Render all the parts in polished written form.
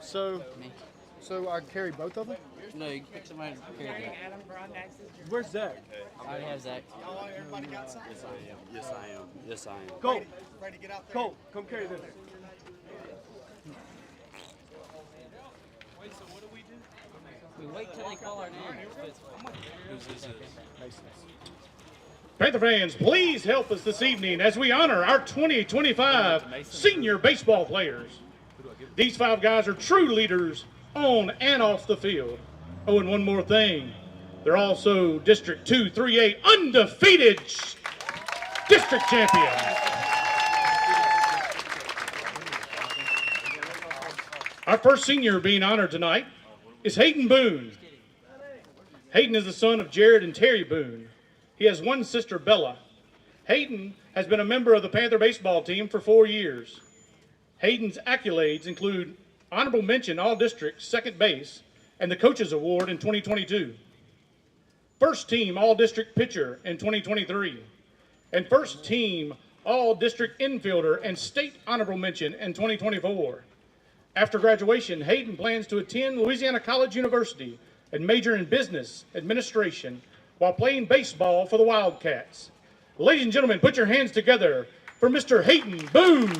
So, so I carry both of them? No, you can pick somebody to carry that. Where's Zach? I already have Zach. Everybody got some? Yes, I am. Yes, I am. Yes, I am. Colt, Ready to get out there? Colt, come carry this. We wait till they call our names. Panther fans, please help us this evening as we honor our 2025 senior baseball players. These 5 guys are true leaders on and off the field. Oh, and one more thing. They're also District 238 undefeated district champions. Our first senior being honored tonight is Hayden Boone. Hayden is the son of Jared and Terry Boone. He has one sister, Bella. Hayden has been a member of the Panther baseball team for 4 years. Hayden's accolades include honorable mention All-District second base and the Coaches Award in 2022. First team All-District pitcher in 2023. And first team All-District infielder and state honorable mention in 2024. After graduation, Hayden plans to attend Louisiana College University and major in business administration while playing baseball for the Wildcats. Ladies and gentlemen, put your hands together for Mr. Hayden Boone.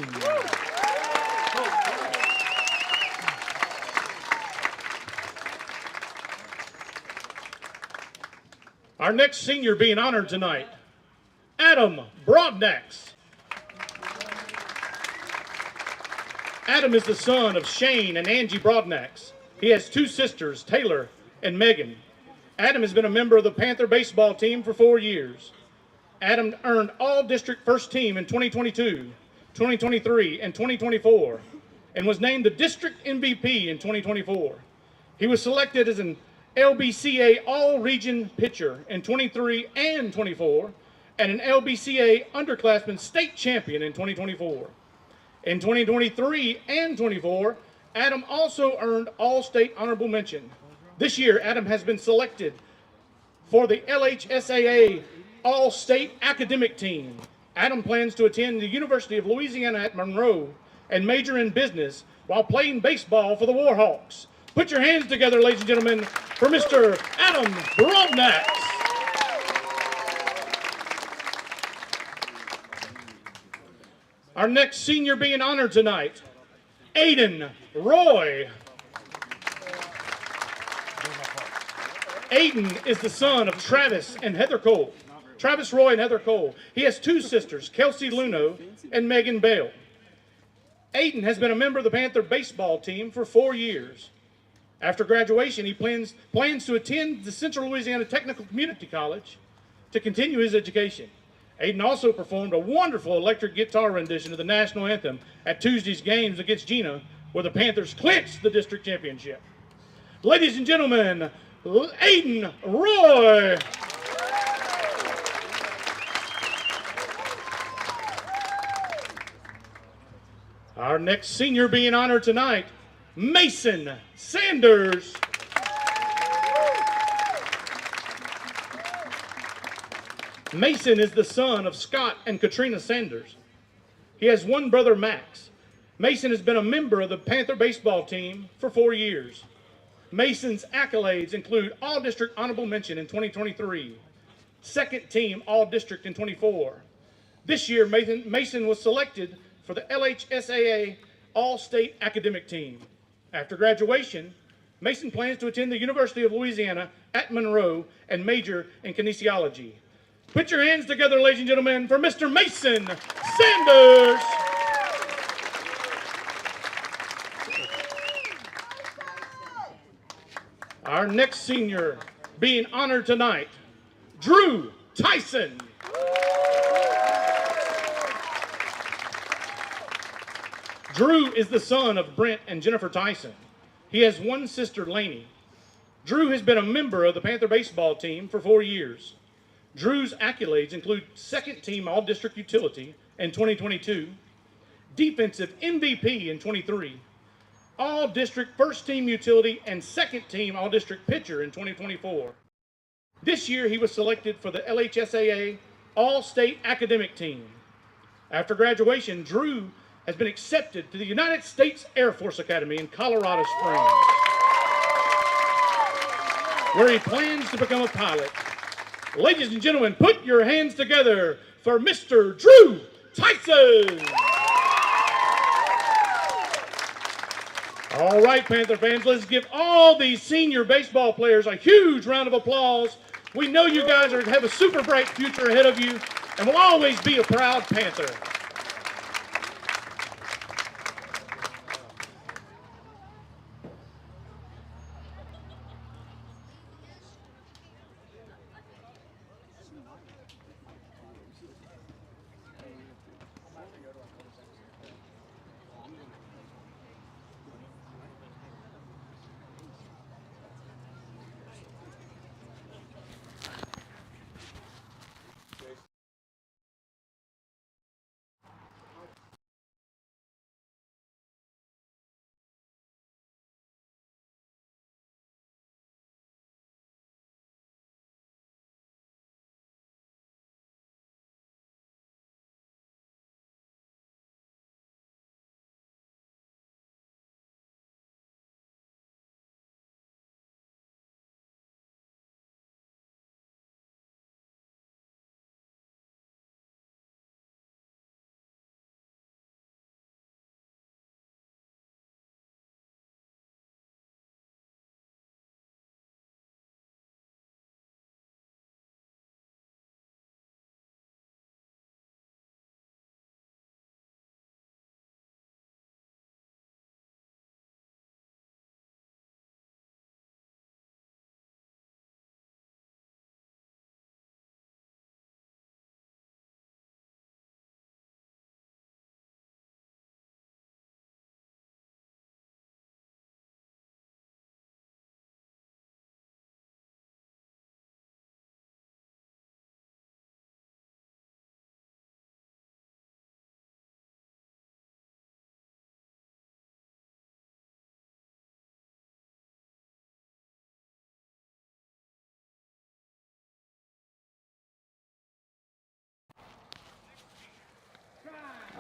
Our next senior being honored tonight, Adam Broadnax. Adam is the son of Shane and Angie Broadnax. He has 2 sisters, Taylor and Megan. Adam has been a member of the Panther baseball team for 4 years. Adam earned All-District First Team in 2022, 2023, and 2024, and was named the District MVP in 2024. He was selected as an LBCA All-Region pitcher in 23 and 24, and an LBCA Underclassmen State Champion in 2024. In 2023 and 24, Adam also earned All-State Honorable Mention. This year, Adam has been selected for the LHSAA All-State Academic Team. Adam plans to attend the University of Louisiana at Monroe and major in business while playing baseball for the Warhawks. Put your hands together, ladies and gentlemen, for Mr. Adam Broadnax. Our next senior being honored tonight, Aiden Roy. Aiden is the son of Travis and Heather Cole. Travis Roy and Heather Cole. He has 2 sisters, Kelsey Luno and Megan Bell. Aiden has been a member of the Panther baseball team for 4 years. After graduation, he plans to attend the Central Louisiana Technical Community College to continue his education. Aiden also performed a wonderful electric guitar rendition of the national anthem at Tuesday's games against Gina, where the Panthers clinched the district championship. Ladies and gentlemen, Aiden Roy. Our next senior being honored tonight, Mason Sanders. Mason is the son of Scott and Katrina Sanders. He has one brother, Max. Mason has been a member of the Panther baseball team for 4 years. Mason's accolades include All-District Honorable Mention in 2023, second team All-District in 24. This year, Mason was selected for the LHSAA All-State Academic Team. After graduation, Mason plans to attend the University of Louisiana at Monroe and major in kinesiology. Put your hands together, ladies and gentlemen, for Mr. Mason Sanders. Our next senior being honored tonight, Drew Tyson. Drew is the son of Brent and Jennifer Tyson. He has one sister, Lainey. Drew has been a member of the Panther baseball team for 4 years. Drew's accolades include second team All-District Utility in 2022, defensive MVP in 23, All-District First Team Utility and second team All-District Pitcher in 2024. This year he was selected for the LHSAA All-State Academic Team. After graduation, Drew has been accepted to the United States Air Force Academy in Colorado Springs, where he plans to become a pilot. Ladies and gentlemen, put your hands together for Mr. Drew Tyson. All right, Panther fans, let's give all these senior baseball players a huge round of applause. We know you guys have a super bright future ahead of you and will always be a proud Panther.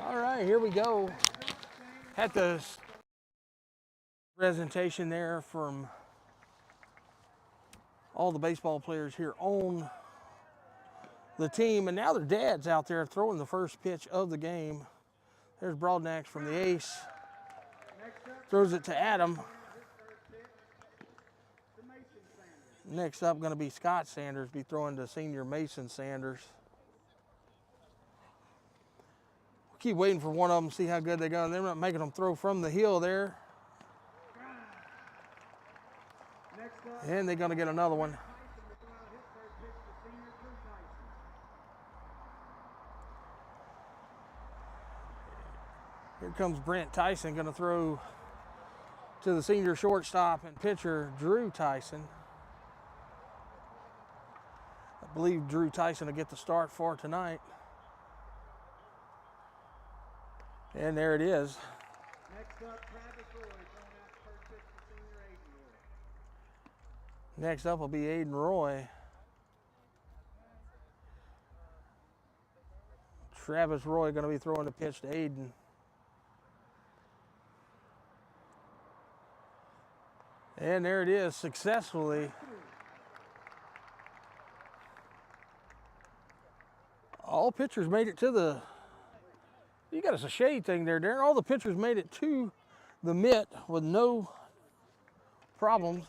All right, here we go. Had the presentation there from all the baseball players here on the team, and now their dad's out there throwing the first pitch of the game. There's Broadnax from the ace. Throws it to Adam. Next up, going to be Scott Sanders, be throwing to senior Mason Sanders. Keep waiting for one of them to see how good they go. They're not making them throw from the hill there. And they're going to get another one. Here comes Brent Tyson, going to throw to the senior shortstop and pitcher, Drew Tyson. I believe Drew Tyson will get the start for tonight. And there it is. Next up will be Aiden Roy. Travis Roy going to be throwing the pitch to Aiden. And there it is, successfully. All pitchers made it to the, you got us a shade thing there, Darren. All the pitchers made it to the mitt with no problems.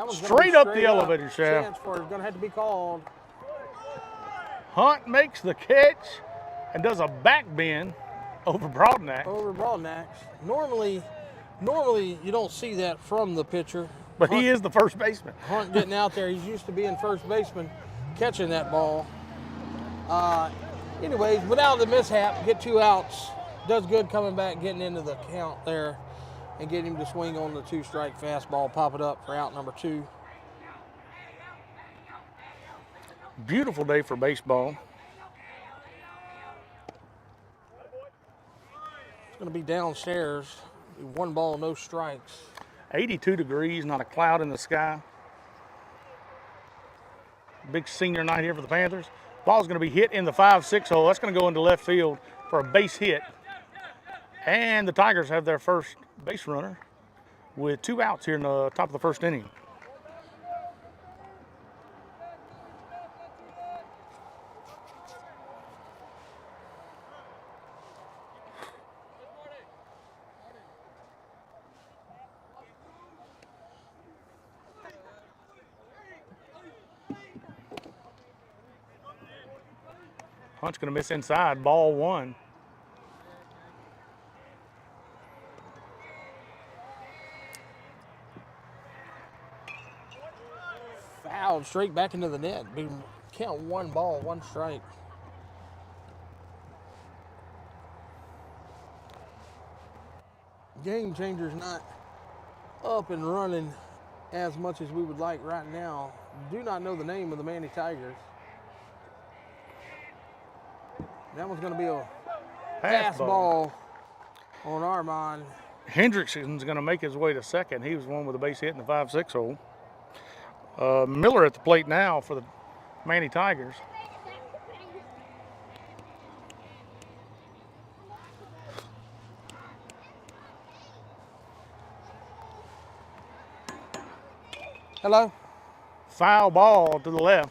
That one's Straight up the elevator shaft. Chance for it's going to have to be called. Hunt makes the catch and does a back bend over Broadnax. Over Broadnax. Normally you don't see that from the pitcher. But he is the first baseman. Hunt getting out there. He's used to being first baseman, catching that ball. Anyways, without the mishap, get 2 outs. Does good coming back, getting into the count there, and getting him to swing on the 2-strike fastball, pop it up for out number 2. Beautiful day for baseball. It's going to be downstairs. 1 ball, no strikes. 82 degrees, not a cloud in the sky. Big senior night here for the Panthers. Ball's going to be hit in the 5-6 hole. That's going to go into left field for a base hit. And the Tigers have their first base runner with 2 outs here in the top of the first inning. Hunt's going to miss inside, ball 1. Fouled straight back into the net. Count 1 ball, 1 strike. Game changer's not up and running as much as we would like right now. Do not know the name of the Manny Tigers. That one's going to be a fastball on Armand. Hendrickson's going to make his way to second. He was one with a base hit in the 5-6 hole. Miller at the plate now for the Manny Tigers. Hello? Foul ball to the left.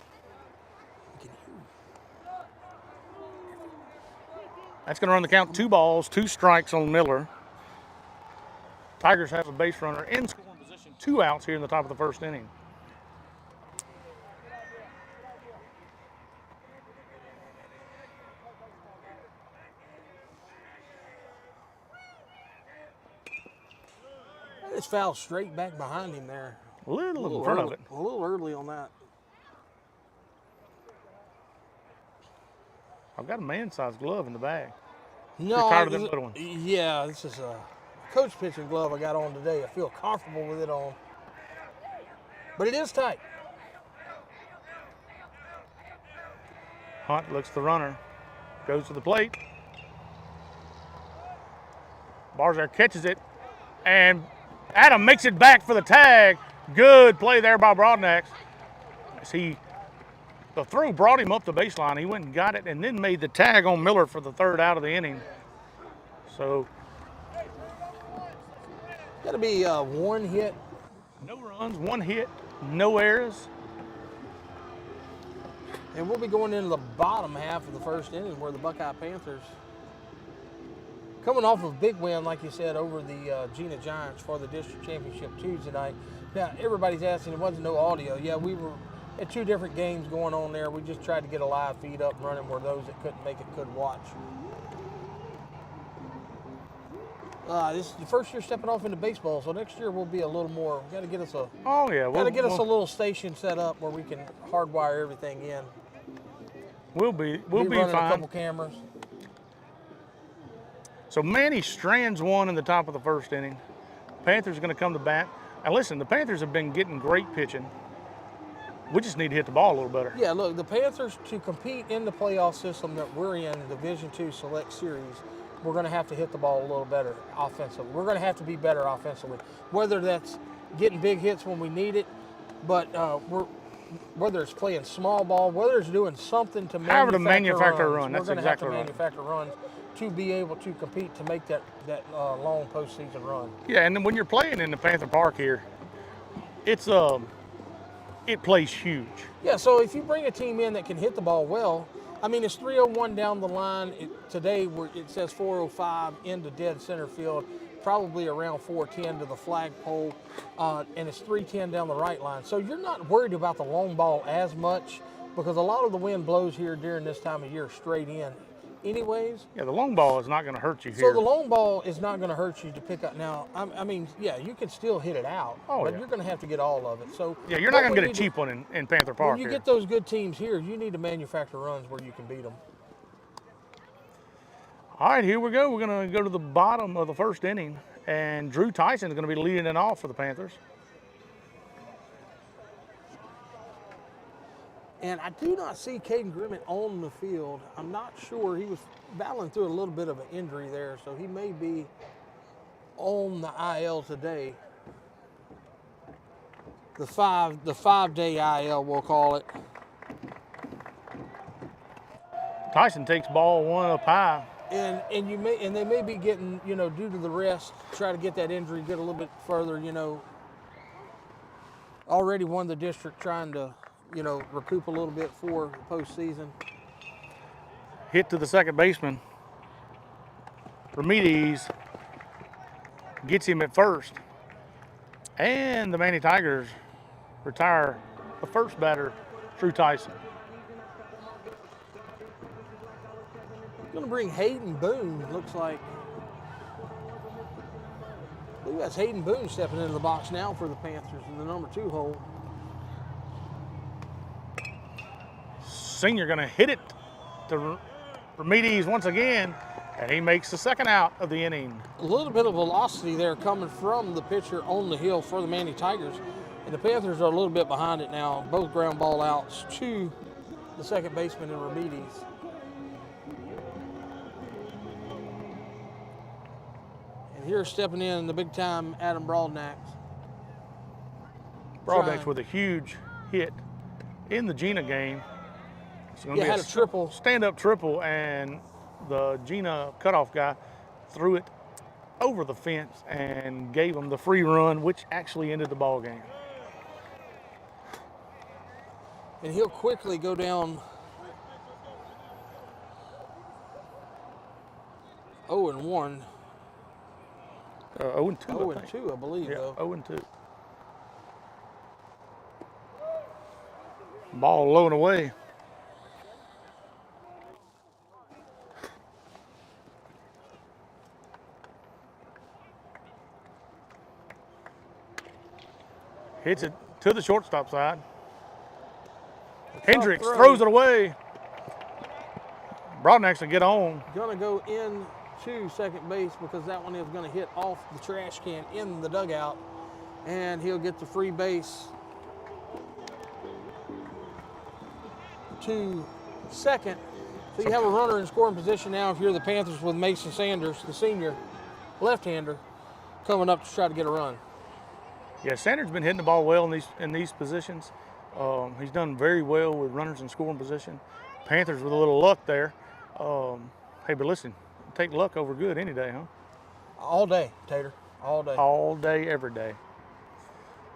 That's going to run the count 2 balls, 2 strikes on Miller. Tigers have a base runner in scoring position, 2 outs here in the top of the first inning. It's fouled straight back behind him there. A little in front of it. A little early on that. I've got a man-sized glove in the bag. No, You're tired of them little ones. Yeah, this is a coach pitching glove I got on today. I feel comfortable with it on. But it is tight. Hunt looks the runner, goes to the plate. Barzar catches it, and Adam makes it back for the tag. Good play there by Broadnax. The throw brought him up the baseline. He went and got it and then made the tag on Miller for the 3rd out of the inning. So, Got to be 1 hit. no runs, 1 hit, no errors. And we'll be going into the bottom half of the first inning where the Buckeye Panthers, coming off of a big win, like you said, over the Gina Giants for the district championship Tuesday night. Now, everybody's asking, there wasn't no audio. Yeah, we were at 2 different games going on there. We just tried to get a live feed up and running where those that couldn't make it could watch. This is the first year stepping off into baseball, so next year we'll be a little more. Got to get us a. Oh yeah, Got to get us a little station set up where we can hardwire everything in. We'll be running fine. a couple cameras. So Manny strands 1 in the top of the first inning. Panthers going to come to bat. And listen, the Panthers have been getting great pitching. We just need to hit the ball a little better. Yeah, look, the Panthers, to compete in the playoff system that we're in, Division II Select Series, we're going to have to hit the ball a little better offensively. We're going to have to be better offensively, whether that's getting big hits when we need it, but whether it's playing small ball, whether it's doing something to manufacture a run. We're That's going exactly to right. have to manufacture runs to be able to compete to make that long postseason run. Yeah, and then when you're playing in the Panther Park here, it plays huge. Yeah, so if you bring a team in that can hit the ball well, I mean, it's 301 down the line. Today it says 405 into dead center field. probably around 410 to the flagpole, and it's 310 down the right line. So you're not worried about the long ball as much because a lot of the wind blows here during this time of year straight in anyways. Yeah, the long ball is not going to hurt you So here. the long ball is not going to hurt you to pick up. Now, I mean, yeah, you can still hit it out, but you're going to have to get all of it. So yeah, you're not going to get a cheap one in Panther Park when you here. get those good teams here, you need to manufacture runs where you can beat them. All right, here we go. We're going to go to the bottom of the first inning, and Drew Tyson is going to be leading it off for the Panthers. And I do not see Caden Grimmett on the field. I'm not sure. He was battling through a little bit of an injury there, so he may be on the IL today. The 5-day IL, we'll call it. Tyson takes ball one up high. And they may be getting, you know, due to the rest, try to get that injury, get a little bit further, you know. Already won the district, trying to, you know, recoup a little bit for the postseason. Hit to the second baseman. Ramirez gets him at first. And the Manny Tigers retire the first batter, Drew Tyson. Going to bring Hayden Boone, looks like. I believe that's Hayden Boone stepping into the box now for the Panthers in the number 2 hole. Senior going to hit it to Ramirez once again, and he makes the second out of the inning. A little bit of velocity there coming from the pitcher on the hill for the Manny Tigers. And the Panthers are a little bit behind it now. Both ground ball outs to the second baseman and Ramirez. And here stepping in the big time Adam Broadnax. Broadnax with a huge hit in the Gina game. It's going to be had a triple. Stand-up triple, and the Gina cutoff guy threw it over the fence and gave him the free run, which actually ended the ball game. And he'll quickly go down 0-1. 0-2, 0-2, I believe, yeah, though. 0-2. Ball low and away. Hits it to the shortstop side. Hendricks throws it away. Broadnax will get on. Gonna go into second base because that one is gonna hit off the trash can in the dugout, and he'll get the free base to second. So you have a runner in scoring position now if you're the Panthers with Mason Sanders, the senior left-hander, coming up to try to get a run. Yeah, Sanders been hitting the ball well in these positions. He's done very well with runners in scoring position. Panthers with a little luck there. Hey, but listen, take luck over good any day, huh? All day, Tater, all day. All day, every day.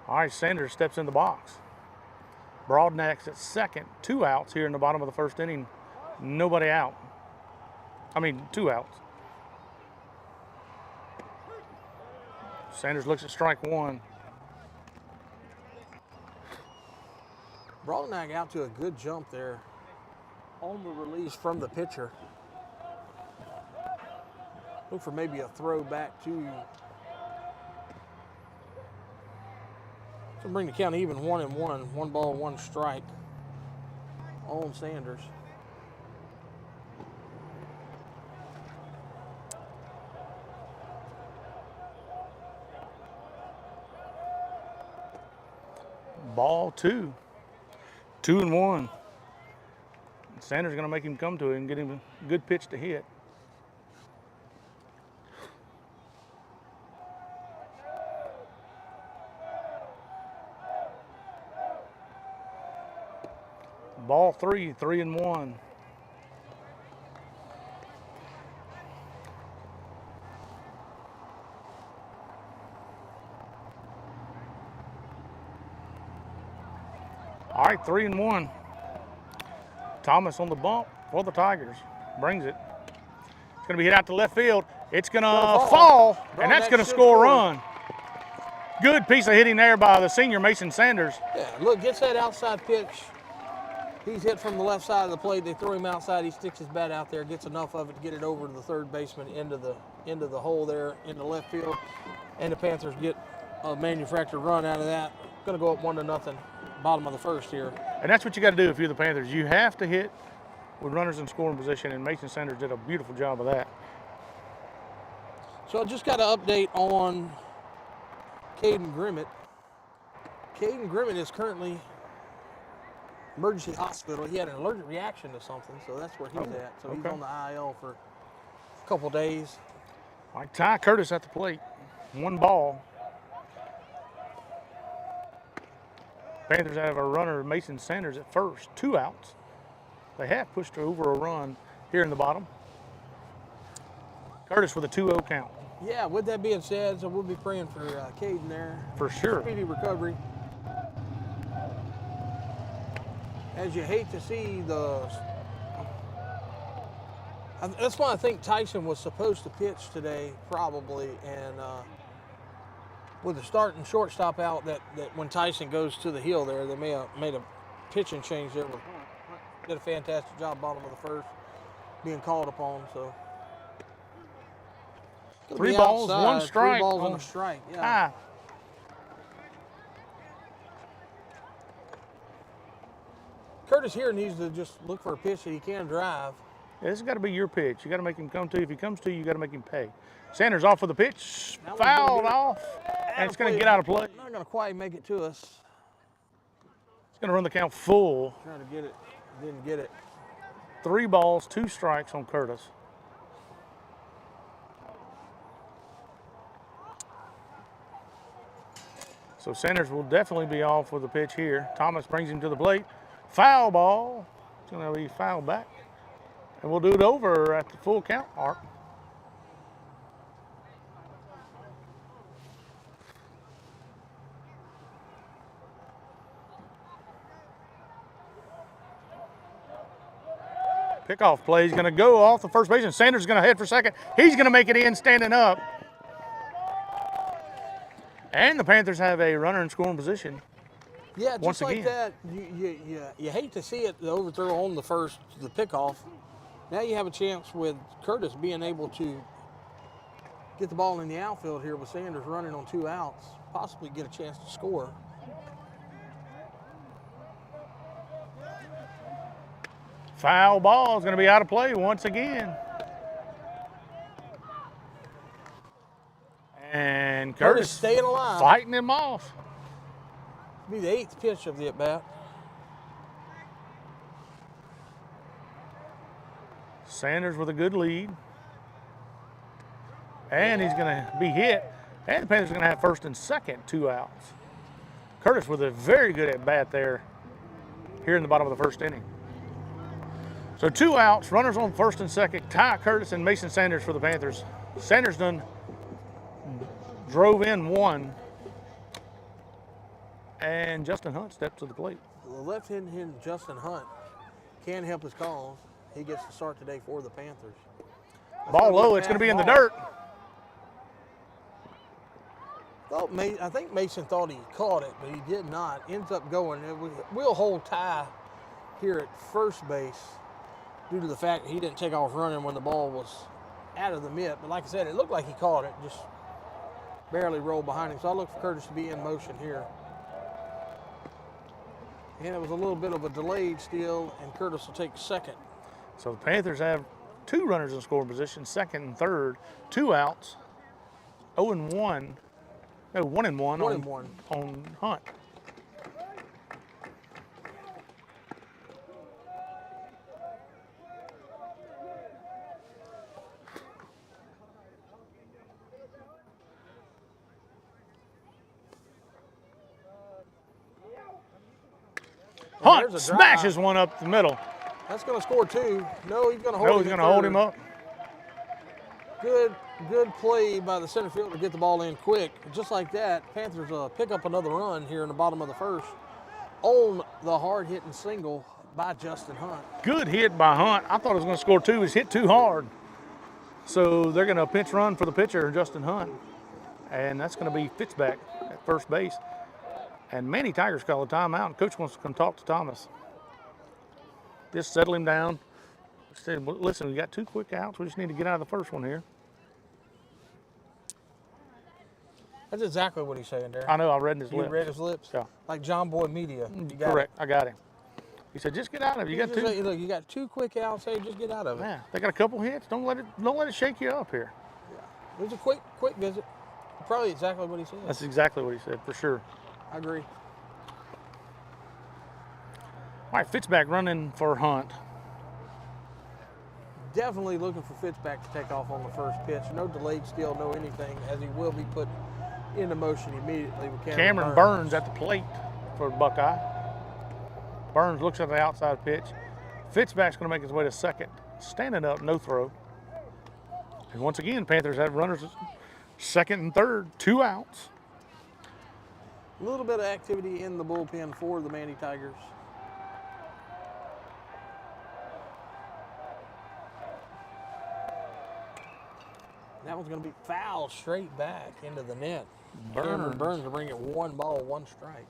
All right, Sanders steps in the box. Broadnax at second, 2 outs here in the bottom of the first inning. Nobody out. I mean, 2 outs. Sanders looks at strike 1. Broadnax out to a good jump there on the release from the pitcher. Look for maybe a throw back to. So bring the count even 1-1. 1 ball, 1 strike on Sanders. Ball 2. 2-1. Sanders going to make him come to it and get him a good pitch to hit. Ball 3, 3-1. All right, 3-1. Thomas on the bump for the Tigers. Brings it. It's going to be hit out to left field. It's going to fall, and that's going to score a run. Good piece of hitting there by the senior Mason Sanders. Yeah, look, gets that outside pitch. He's hit from the left side of the plate. They throw him outside. He sticks his bat out there, gets enough of it to get it over to the third baseman into the hole there in the left field. And the Panthers get a manufactured run out of that. Going to go up 1-0, bottom of the first here. And that's what you got to do if you're the Panthers. You have to hit with runners in scoring position, and Mason Sanders did a beautiful job of that. So I just got an update on Caden Grimmett. Caden Grimmett is currently emergency hospital. He had an allergic reaction to something, so that's where he's at. So he's on the IL for a couple days. Like Ty Curtis at the plate. 1 ball. Panthers have a runner, Mason Sanders, at first. 2 outs. They have pushed over a run here in the bottom. Curtis with a 2-0 count. Yeah, with that being said, so we'll be praying for Caden there. For sure. Speedy recovery. As you hate to see that's why I think Tyson was supposed to pitch today, probably, and with the starting shortstop out, that when Tyson goes to the hill there, they may have made a pitching change there. Did a fantastic job bottom of the first, being called upon, so. 3 balls, outside, 1 strike. 3 balls and a strike, yeah. Curtis here needs to just look for a pitch that he can drive. Yeah, this has got to be your pitch. You got to make him come to you. If he comes to you, you got to make him pay. Sanders off with the pitch, fouled off, and it's going to get out of play. Not going to quite make it to us. It's going to run the count full. Trying to get it, didn't get it. 3 balls, 2 strikes on Curtis. So Sanders will definitely be off with the pitch here. Thomas brings him to the plate. Foul ball. It's going to be fouled back. And we'll do it over at the full count mark. Pickoff play. He's going to go off the first baseman. Sanders is going to head for second. He's going to make it in standing up. And the Panthers have a runner in scoring position. Yeah, just like again. that, you hate to see it, the overthrow on the first, the pickoff. Now you have a chance with Curtis being able to get the ball in the outfield here with Sanders running on 2 outs, possibly get a chance to score. Foul ball is going to be out of play once again. And Curtis staying alive. Fighting him off. Be the 8th pitch of the at-bat. Sanders with a good lead. And he's going to be hit. And the Panthers are going to have first and second, 2 outs. Curtis with a very good at-bat there here in the bottom of the first inning. So 2 outs, runners on first and second. Ty Curtis and Mason Sanders for the Panthers. Sanders drove in 1. And Justin Hunt stepped to the plate. The left-handed Justin Hunt can't help his cause. He gets to start today for the Panthers. Ball low, it's going to be in the dirt. I think Mason thought he caught it, but he did not. Ends up going. We'll hold Ty here at first base due to the fact that he didn't take off running when the ball was out of the mitt. But like I said, it looked like he caught it, just barely rolled behind him. So I look for Curtis to be in motion here. And it was a little bit of a delayed steal, and Curtis will take second. So the Panthers have 2 runners in scoring position, second and third, 2 outs, 0-1. No, 1-1 on Hunt. Hunt smashes one up the middle. That's going to score 2. No, he's going to hold him. No, he's going to hold him up. Good play by the center fielder to get the ball in quick. Just like that, Panthers pick up another run here in the bottom of the first on the hard-hitting single by Justin Hunt. Good hit by Hunt. I thought he was going to score 2. He's hit too hard. So they're going to pinch run for the pitcher, Justin Hunt. And that's going to be Fitzback at first base. And Manny Tigers call a timeout, and Coach wants to come talk to Thomas. Just settle him down. Said, well, listen, we got 2 quick outs. We just need to get out of the first one here. That's exactly what he's saying there. I know, I read in his You lips. read his lips? Yeah. Like John Boy Media. You got Correct, it. I got him. He said, just get out of it. You got Just 2. like, look, you got 2 quick outs. Hey, just get out of it. Yeah, they got a couple hits. Don't let it shake you up here. It was a quick visit. Probably exactly what he said. That's exactly what he said, for sure. I agree. All right, Fitzback running for Hunt. Definitely looking for Fitzback to take off on the first pitch. No delayed steal, no anything, as he will be put into motion immediately with Cameron Burns at the plate for Buckeye. Burns looks at the outside pitch. Fitzback's going to make his way to second. Standing up, no throw. And once again, Panthers have runners at second and third, 2 outs. A little bit of activity in the bullpen for the Manny Tigers. That one's going to be foul straight back into the net. Cameron Burns to bring it 1 ball, 1 strike.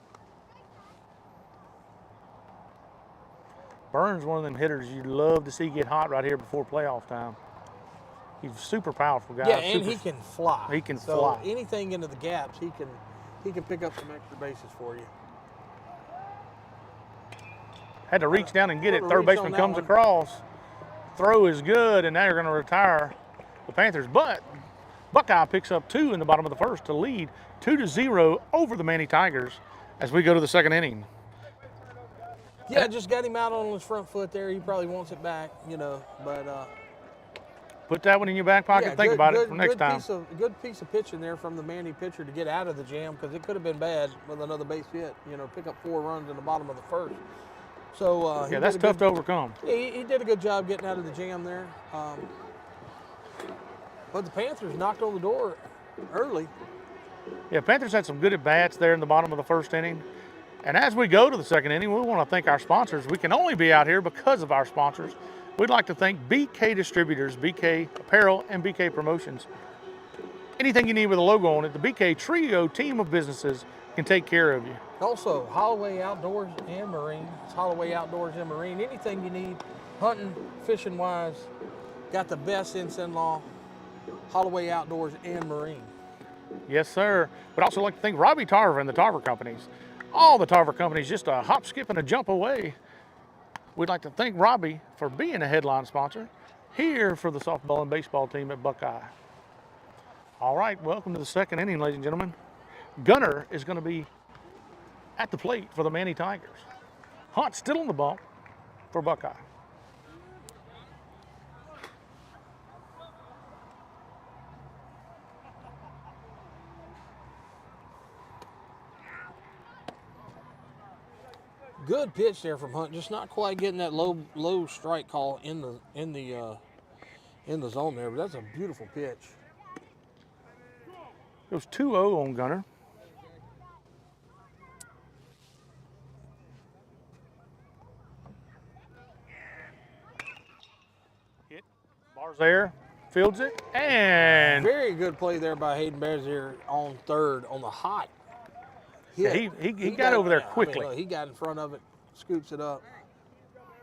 Burns, one of them hitters you love to see get hot right here before playoff time. He's a super powerful guy. Yeah, and he can fly. He can so fly. Anything into the gaps, he can pick up some extra bases for you. Had to reach down and get it. Put a Third reach baseman on that comes one. across. Throw is good, and now you're going to retire the Panthers. But Buckeye picks up 2 in the bottom of the first to lead 2-0 over the Manny Tigers as we go to the second inning. Yeah, just got him out on his front foot there. He probably wants it back, but Put that one in your back pocket. yeah, Think good- about it good- for next good time. Good piece of pitching there from the Manny pitcher to get out of the jam, because it could have been bad with another base hit. Pick up 4 runs in the bottom of the first. So Yeah, that's tough to overcome. Yeah, he did a good job getting out of the jam there. But the Panthers knocked on the door early. Yeah, Panthers had some good at-bats there in the bottom of the first inning. And as we go to the second inning, we want to thank our sponsors. We can only be out here because of our sponsors. We'd like to thank BK Distributors, BK Apparel, and BK Promotions. Anything you need with a logo on it, the BK Trio team of businesses can take care of you. Also, Holloway Outdoors and Marine. It's Holloway Outdoors and Marine. Anything you need, hunting, fishing wise, got the best in-law, Holloway Outdoors and Marine. Yes, sir. But also like to thank Robbie Tarver and the Tarver Companies. All the Tarver Companies, just a hop, skip, and a jump away. We'd like to thank Robbie for being a headline sponsor here for the softball and baseball team at Buckeye. All right, welcome to the second inning, ladies and gentlemen. Gunner is going to be at the plate for the Manny Tigers. Hunt still on the bump for Buckeye. Good pitch there from Hunt, just not quite getting that low strike call in the zone there, but that's a beautiful pitch. It was 2-0 on Gunner. Hit, bars there, fields it, and Very good play there by Hayden Bezier on third on the hot. yeah, he got over there yeah, quickly. look, he got in front of it, scoops it up.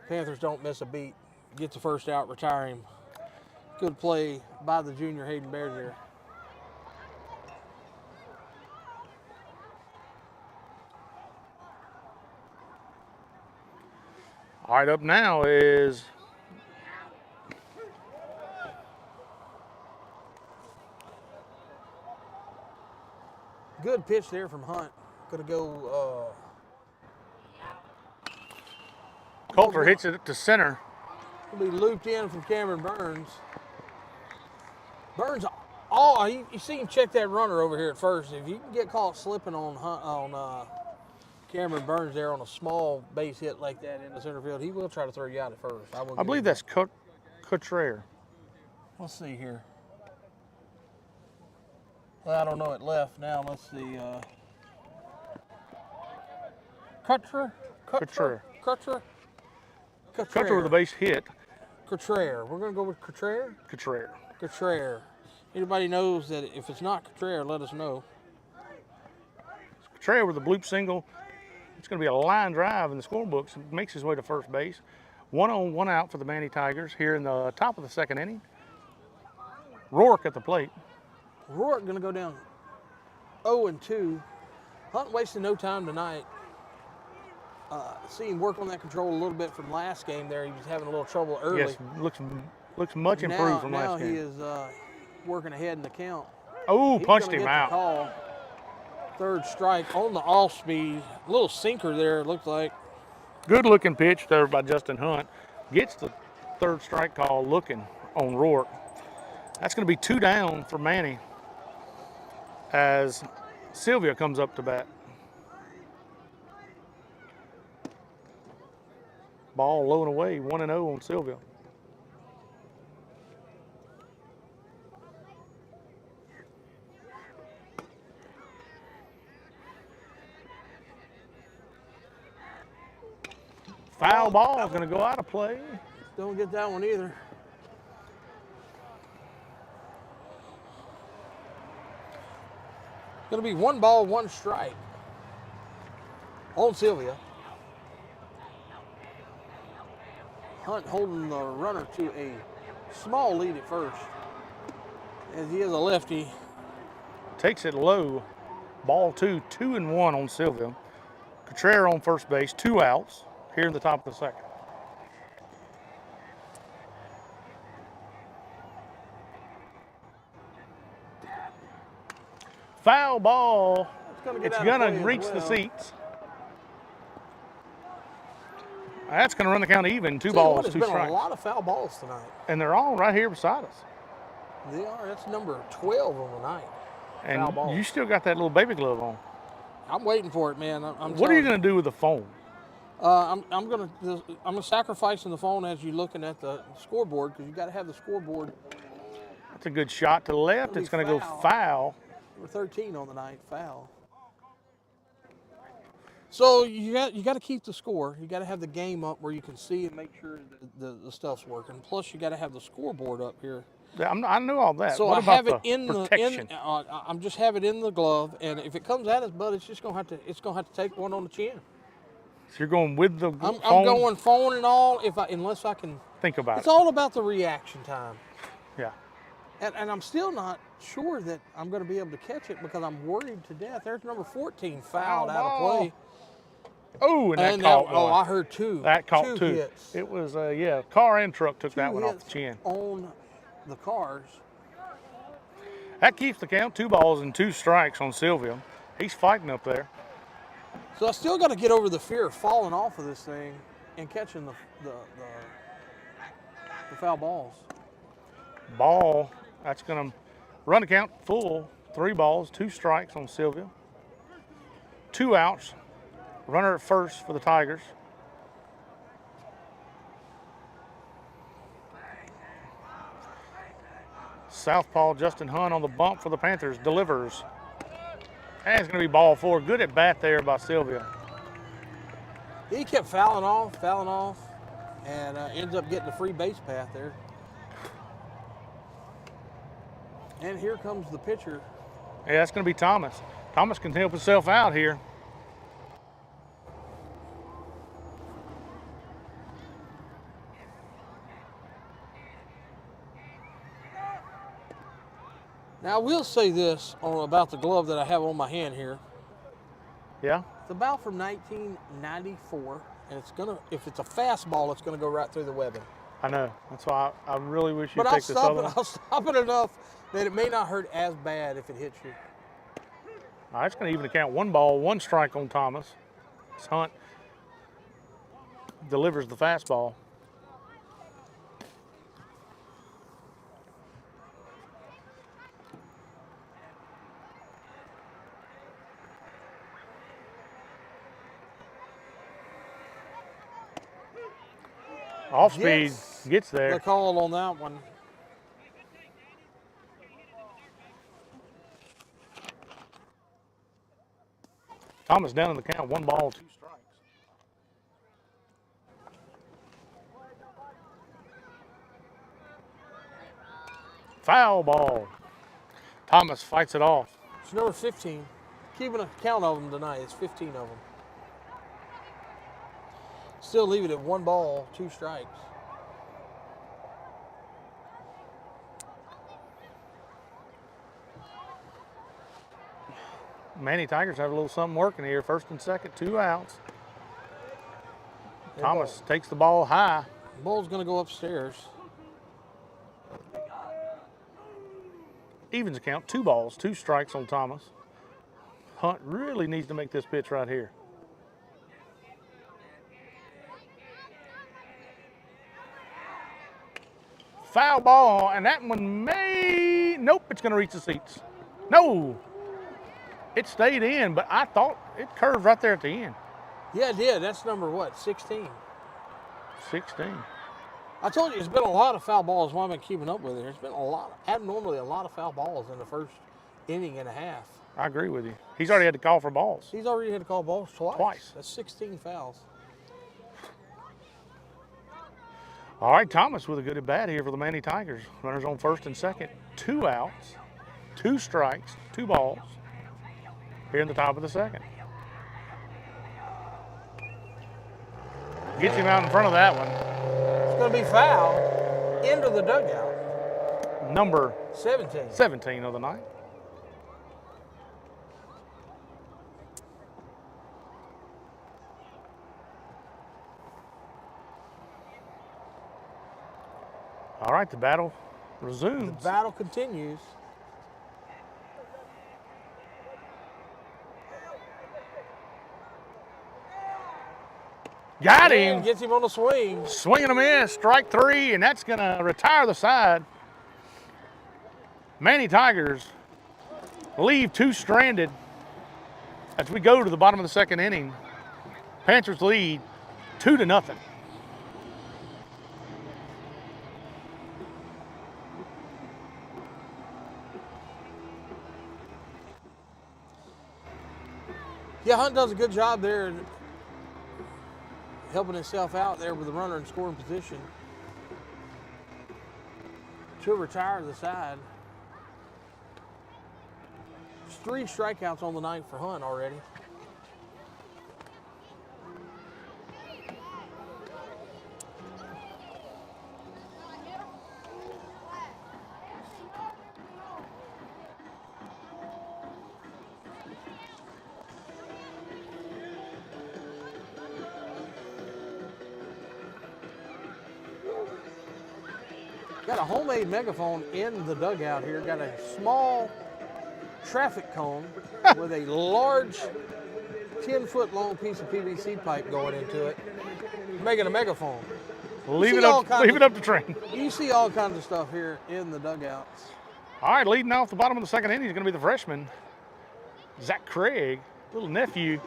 Panthers don't miss a beat. Gets the first out, retire him. Good play by the junior Hayden Bezier. All right, up now is Good pitch there from Hunt. Gonna go. Coulter hits it to center. Will be looped in from Cameron Burns. Burns, you see him check that runner over here at first. If you can get caught slipping on Cameron Burns there on a small base hit like that in the center field, he will try to throw you out at first. I believe that's Couture. Let's see here. Well, I don't know it left now. Let's see. Couture Couture with the base hit. Couture. We're going to go with Couture. Couture. Cottrell. Anybody knows that if it's not Cottrell, let us know. Cottrell with the bloop single. It's going to be a line drive in the scorebooks. Makes his way to first base. 1 on, 1 out for the Manny Tigers here in the top of the second inning. Rourke at the plate. Rourke going to go down 0-2. Hunt wasted no time tonight. See him work on that control a little bit from last game there. He was having a little trouble early. Yes, looks much improved from last game. Now he is working ahead in the count. Oh, He's punched gonna him get the out. call. Third strike on the off speed. A little sinker there, it looked like. Good looking pitch there by Justin Hunt. Gets the third strike call looking on Rourke. That's going to be 2 down for Manny as Sylvia comes up to bat. Ball low and away, 1-0 on Sylvia. Foul ball is going to go out of play. Don't get that one either. Going to be 1 ball, 1 strike on Sylvia. Hunt holding the runner to a small lead at first, as he is a lefty. Takes it low. Ball 2, 2-1 on Sylvia. Cottrell on first base, 2 outs here in the top of the second. Foul ball. It's going to reach the seats. That's going to run the count even. 2 balls, 2 strikes. There's been strikes. a lot of foul balls tonight. And they're all right here beside us. They are. That's number 12 on the night. And Foul balls. you still got that little baby glove on. I'm waiting for it, man. What are you going to do with the phone? I'm gonna sacrifice in the phone as you're looking at the scoreboard, because you got to have the scoreboard. That's a good shot to the left. It's going to go foul. We're 13 on the night, foul. So you got to keep the score. You got to have the game up where you can see and make sure that the stuff's working. Plus, you got to have the scoreboard up here. I know all that. So what I about have it the in protection? I'm just have it in the glove, and if it comes at us, bud, it's gonna have to take one on the chin. So you're going with the phone? I'm going phone and all, unless I can think about it. It's all about the reaction time. Yeah. And I'm still not sure that I'm going to be able to catch it, because I'm worried to death. There's number 14 fouled out of play. Oh, and that caught one. I heard 2. That caught 2. Hits. It was, car and truck took 2 that one off hits the chin. on the cars. That keeps the count. 2 balls and 2 strikes on Sylvia. He's fighting up there. So I still got to get over the fear of falling off of this thing and catching the foul balls. Ball, that's going to run the count full. 3 balls, 2 strikes on Sylvia. 2 outs. Runner at first for the Tigers. Southpaw Justin Hunt on the bump for the Panthers. Delivers. And it's going to be ball 4. Good at bat there by Sylvia. He kept fouling off, and ends up getting a free base path there. And here comes the pitcher. Yeah, that's going to be Thomas. Thomas can help himself out here. Now, I will say this about the glove that I have on my hand here. Yeah? It's about from 1994, and if it's a fastball, it's gonna go right through the webbing. I know. That's why I really wish you'd But take this other one. I'll stop it enough that it may not hurt as bad if it hits you. All right, it's going to even the count. 1 ball, 1 strike on Thomas. Hunt delivers the fastball. Off speed gets there. The call on that one. Thomas down in the count. 1 ball, 2 strikes. Foul ball. Thomas fights it off. It's number 15. Keeping a count of them tonight. It's 15 of them. Still leave it at 1 ball, 2 strikes. Manny Tigers have a little something working here. First and second, 2 outs. Thomas takes the ball high. Ball's going to go upstairs. Evens the count, 2 balls, 2 strikes on Thomas. Hunt really needs to make this pitch right here. Foul ball, and that one nope, it's gonna reach the seats. No, it stayed in, but I thought it curved right there at the end. Yeah, it did. That's number what, 16? 16. I told you, it's been a lot of foul balls while I've been keeping up with it. There's been abnormally a lot of foul balls in the first inning and a half. I agree with you. He's already had to call for balls. He's already had to call balls twice. That's 16 fouls. All right, Thomas with a good at bat here for the Manny Tigers. Runners on first and second, 2 outs, 2 strikes, 2 balls here in the top of the second. Gets him out in front of that one. It's going to be foul into the dugout. Number 17. 17 of the night. All right, the battle resumes. The battle continues. Got him. Gets him on the swing. Swinging a miss, strike 3, and that's going to retire the side. Manny Tigers leave 2 stranded as we go to the bottom of the second inning. Panthers lead 2-0. Yeah, Hunt does a good job there helping himself out there with the runner in scoring position to retire the side. There's 3 strikeouts on the night for Hunt already. Got a homemade megaphone in the dugout here. Got a small traffic cone with a large 10-foot long piece of PVC pipe going into it, making a megaphone. Leave it up to Trent. You see all kinds of stuff here in the dugouts. All right, leading off the bottom of the second inning is going to be the freshman, Zach Craig, little nephew.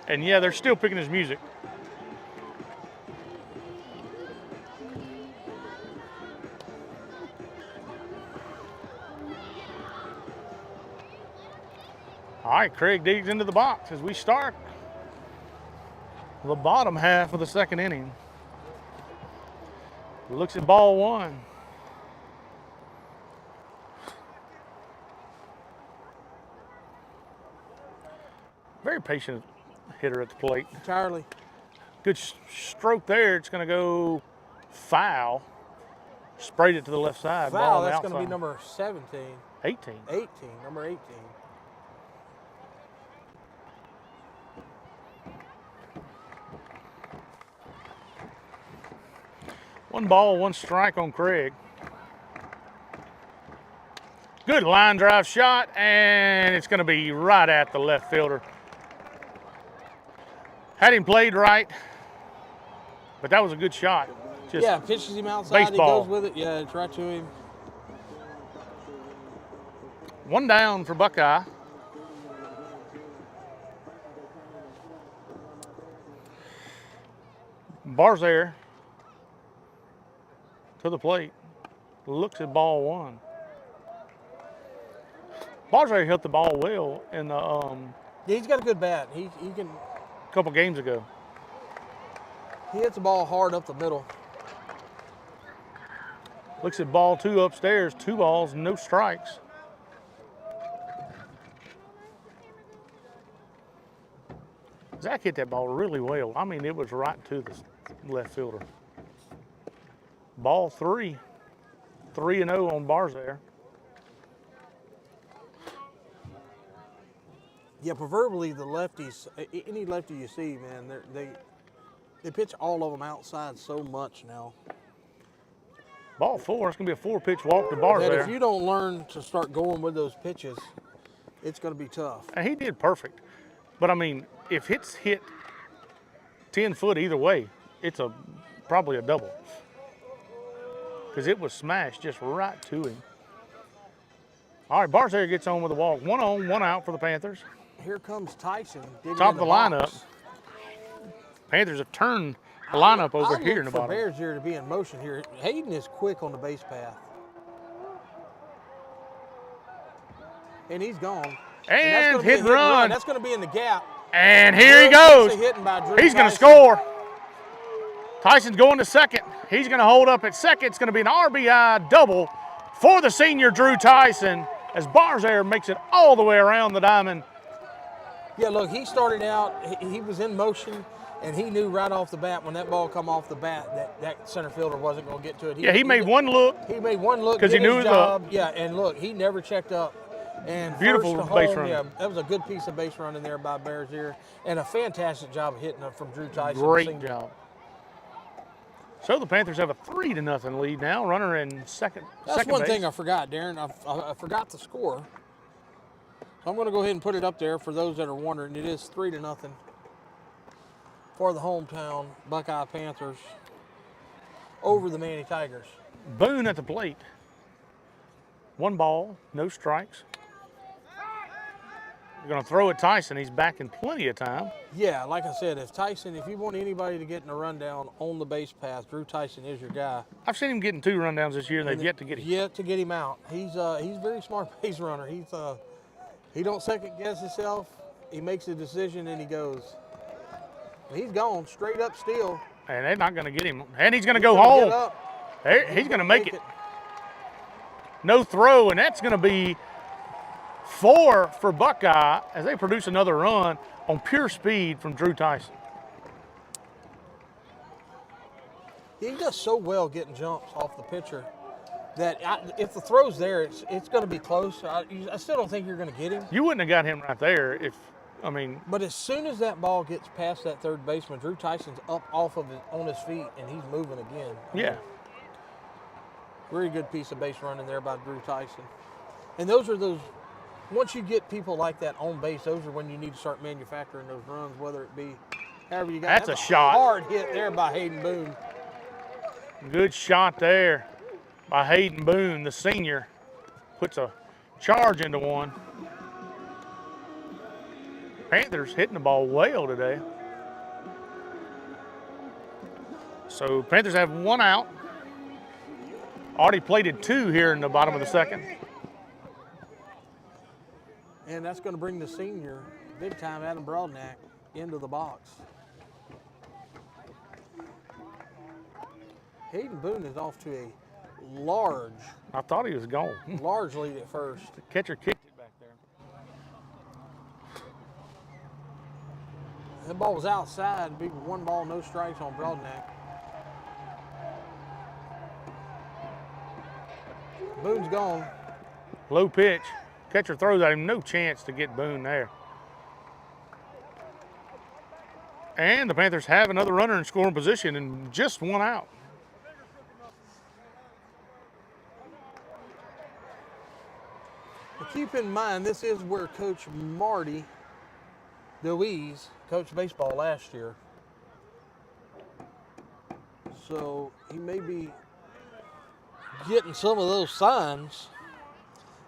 And yeah, they're still picking his music. All right, Craig digs into the box as we start the bottom half of the second inning. Looks at ball 1. Very patient hitter at the plate. Entirely. Good stroke there. It's going to go foul. Sprayed it to the left side. Foul, that's going to be number 17. 18. 18, number 18. One ball, 1 strike on Craig. Good line drive shot, and it's going to be right at the left fielder. Had him played right, but that was a good shot. Just yeah, pitches him outside, baseball. He goes with it. Yeah, it's right to him. 1 down for Buckeye. Barzaire to the plate, looks at ball 1. Barzaire hit the ball well in the Yeah, he's got a good bat. He can. a couple games ago. He hits the ball hard up the middle. Looks at ball 2 upstairs, 2 balls, no strikes. Zach hit that ball really well. I mean, it was right to the left fielder. Ball 3. 3-0 on Barzaire. Yeah, proverbially the lefties, any lefty you see, man, they pitch all of them outside so much now. Ball 4, it's going to be a 4-pitch walk to That Barzaire. if you don't learn to start going with those pitches, it's going to be tough. And he did perfect. But, I mean, if it's hit 10 foot either way, it's probably a double. Because it was smashed just right to him. All right, Barzaire gets on with a walk. 1 on, 1 out for the Panthers. Here comes Tyson. Top of the lineup. Panthers have turned the lineup over here in the bottom. Bears here to be in motion here. Hayden is quick on the base path. And he's gone. And hit and run. That's going to be in the gap. And here he goes. He's going to score. Tyson's going to second. He's going to hold up at second. It's going to be an RBI double for the senior Drew Tyson as Barzaire makes it all the way around the diamond. Yeah, look, he started out, he was in motion, and he knew right off the bat when that ball come off the bat that center fielder wasn't going to get to it. He made one look. He made one look because he knew his it job. up. Yeah, and look, he never checked up. And beautiful first to base home, run. Yeah, that was a good piece of base running there by Barzaire, and a fantastic job of hitting it from Drew Tyson. Great job. So the Panthers have a 3-0 lead now. Runner in second. That's second one base. thing I forgot, Darren. I forgot the score. So I'm going to go ahead and put it up there for those that are wondering. It is 3-0 for the hometown Buckeye Panthers over the Manny Tigers. Boone at the plate. 1 ball, no strikes. You're going to throw at Tyson. He's back in plenty of time. Yeah, like I said, if you want anybody to get in a rundown on the base path, Drew Tyson is your guy. I've seen him getting 2 rundowns this year, and they've yet to get him. Yet to get him out. He's a very smart base runner. He don't second guess himself. He makes a decision and he goes. He's gone straight up still. And they're not going to get him. And he's going to go home. He's going to make it. No throw, and that's going to be 4 for Buckeye as they produce another run on pure speed from Drew Tyson. He does so well getting jumps off the pitcher that if the throw's there, it's going to be close. I still don't think you're going to get him. You wouldn't have got him right there But as soon as that ball gets past that third baseman, Drew Tyson's up off of it on his feet, and he's moving again. Yeah. Very good piece of base running there by Drew Tyson. And once you get people like that on base, those are when you need to start manufacturing those runs, whether it be however you got. That's a shot. Hard hit there by Hayden Boone. Good shot there by Hayden Boone, the senior. Puts a charge into one. Panthers hitting the ball well today. So Panthers have 1 out. Already plated 2 here in the bottom of the second. And that's going to bring the senior, big time Adam Broadnack, into the box. Hayden Boone is off to a large. I thought he was gone. Large lead at first. The catcher kicked it back there. That ball was outside. Big 1 ball, no strikes on Broadnack. Boone's gone. Low pitch. Catcher throws at him. No chance to get Boone there. And the Panthers have another runner in scoring position and just 1 out. But keep in mind, this is where Coach Marty DeWeese coached baseball last year. So he may be getting some of those signs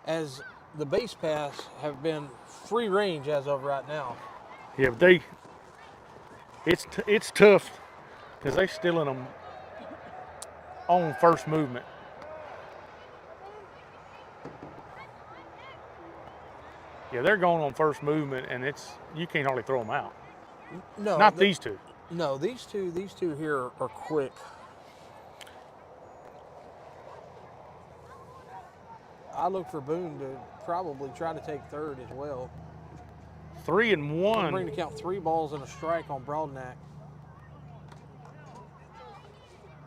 as the base paths have been free range as of right now. Yeah, but it's tough because they're stealing them on first movement. Yeah, they're going on first movement, and you can't hardly throw them out. No, Not these two. No, these two here are quick. I look for Boone to probably try to take third as well. 3-1. Bring the count 3 balls and a strike on Broadnax.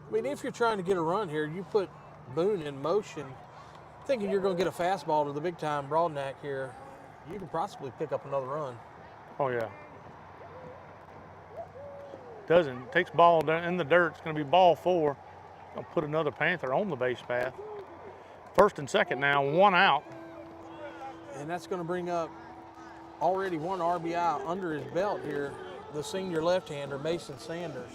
I mean, if you're trying to get a run here, you put Boone in motion, thinking you're going to get a fastball to the big time Broadnax here, you can possibly pick up another run. Oh, yeah. Doesn't. Takes ball down in the dirt. It's going to be ball 4. Going to put another Panther on the base path. First and second now, 1 out. And that's going to bring up already 1 RBI under his belt here, the senior left-hander, Mason Sanders.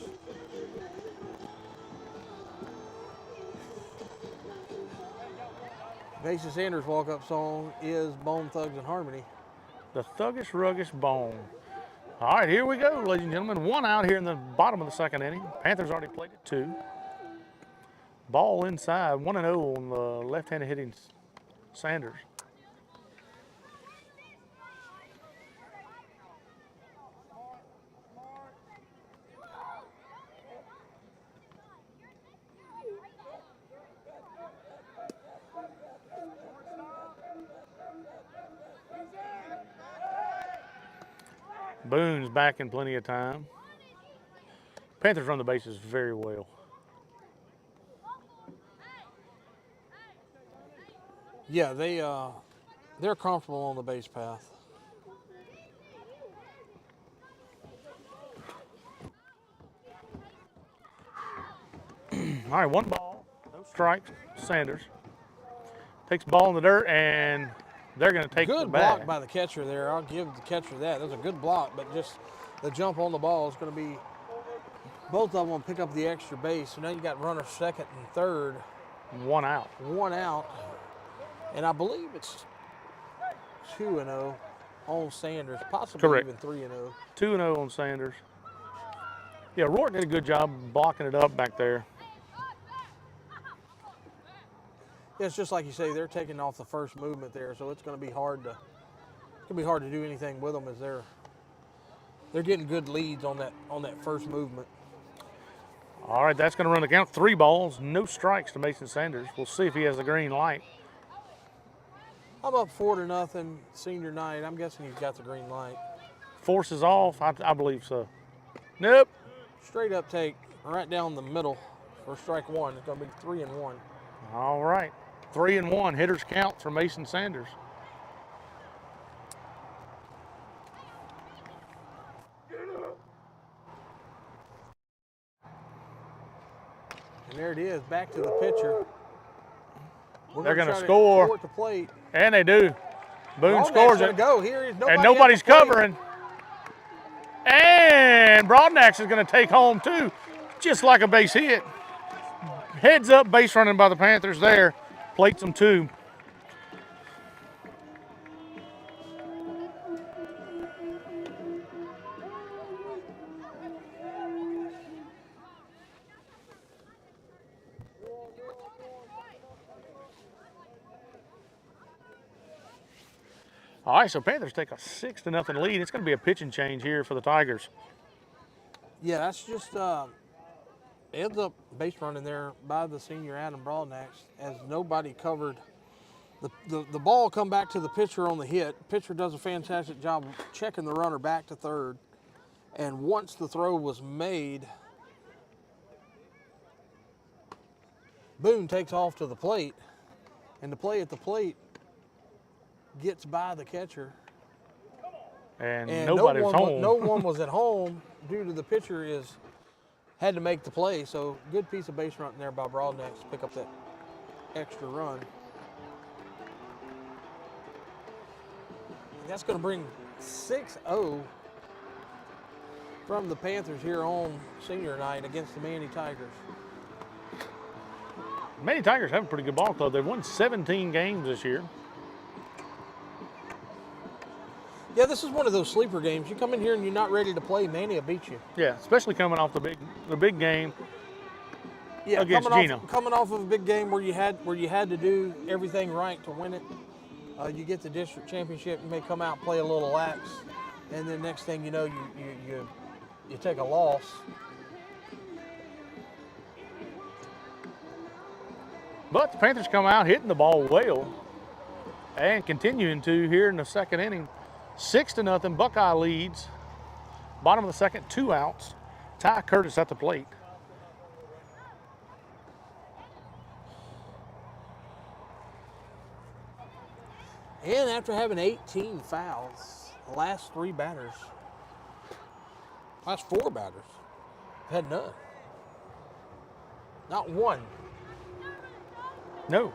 Mason Sanders' walk-up song is Bone Thugs and Harmony. The Thuggish Ruggish Bone. All right, here we go, ladies and gentlemen. 1 out here in the bottom of the second inning. Panthers already played it 2. Ball inside, 1-0 on the left-handed hitting Sanders. Boone's back in plenty of time. Panthers run the bases very well. Yeah, they're comfortable on the base path. All right, 1 ball, no strikes. Sanders takes ball in the dirt, and they're going to take the Good bag. block by the catcher there. I'll give the catcher that. That was a good block, but just the jump on the ball is going to be, both of them will pick up the extra base. So now you got runners second and third. 1 out. 1 out. And I believe it's 2-0 on Sanders, possibly Correct. even 3-0. 2-0 on Sanders. Yeah, Rourke did a good job blocking it up back there. Yeah, it's just like you say, they're taking off the first movement there, so it's going to be hard to do anything with them as they're getting good leads on that first movement. All right, that's going to run the count. 3 balls, no strikes to Mason Sanders. We'll see if he has the green light. I'm up 4-0 senior night. I'm guessing he's got the green light. Forces off, I believe so. Nope. Straight up take right down the middle for strike 1. It's going to be 3-1. All right, 3-1. Hitters count for Mason Sanders. And there it is, back to the pitcher. They're going to score. At the plate. And they do. Boone Broadnax scores gonna it. go. Here is And nobody's at the plate. covering. And Broadnax is going to take home 2, just like a base hit. Heads up base running by the Panthers there. Plates them 2. All right, so Panthers take a 6-0 lead. It's going to be a pitching change here for the Tigers. Yeah, that's just ends up base running there by the senior Adam Broadnax as nobody covered. The ball come back to the pitcher on the hit. Pitcher does a fantastic job of checking the runner back to third. And once the throw was made, Boone takes off to the plate. And the play at the plate gets by the catcher. And nobody's home. No one was at home due to the pitcher had to make the play. So good piece of base running there by Broadnax to pick up that extra run. That's going to bring 6-0 from the Panthers here on senior night against the Manny Tigers. Manny Tigers have a pretty good ball club. They've won 17 games this year. Yeah, this is one of those sleeper games. You come in here and you're not ready to play, Manny will beat you. Yeah, especially coming off the big game against Gino. Coming off of a big game where you had to do everything right to win it. You get the district championship, you may come out and play a little lax, and then next thing you know, you take a loss. But the Panthers come out hitting the ball well. And continuing to here in the second inning. 6-0, Buckeye leads. Bottom of the second, 2 outs. Ty Curtis at the plate. And after having 18 fouls, the last 4 batters had none. Not one. No.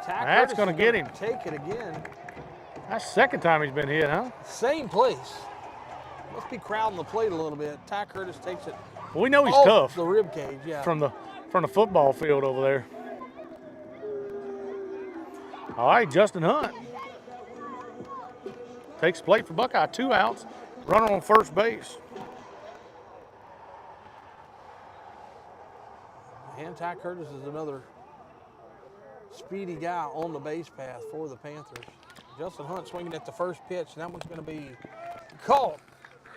That's going to get him. Take it again. That's the second time he's been hit, huh? Same place. Must be crowding the plate a little bit. Ty Curtis takes it. Well, we know he's off tough. The rib cage, yeah. From the football field over there. All right, Justin Hunt takes the plate for Buckeye. 2 outs. Runner on first base. And Ty Curtis is another speedy guy on the base path for the Panthers. Justin Hunt swinging at the first pitch, and that one's going to be caught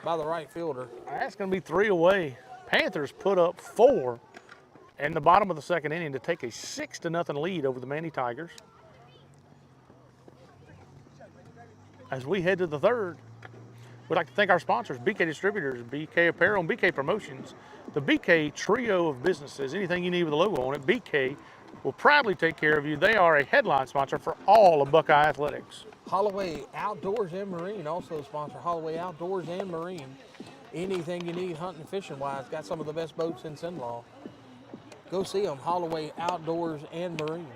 by the right fielder. That's going to be 3 away. Panthers put up 4 in the bottom of the second inning to take a 6-0 lead over the Manny Tigers. As we head to the third, we'd like to thank our sponsors, BK Distributors, BK Apparel, and BK Promotions. The BK trio of businesses, anything you need with a logo on it, BK will proudly take care of you. They are a headline sponsor for all of Buckeye Athletics. Holloway Outdoors and Marine also sponsor Holloway Outdoors and Marine. Anything you need hunting and fishing wise, got some of the best boats in Sinlaw. Go see them, Holloway Outdoors and Marine.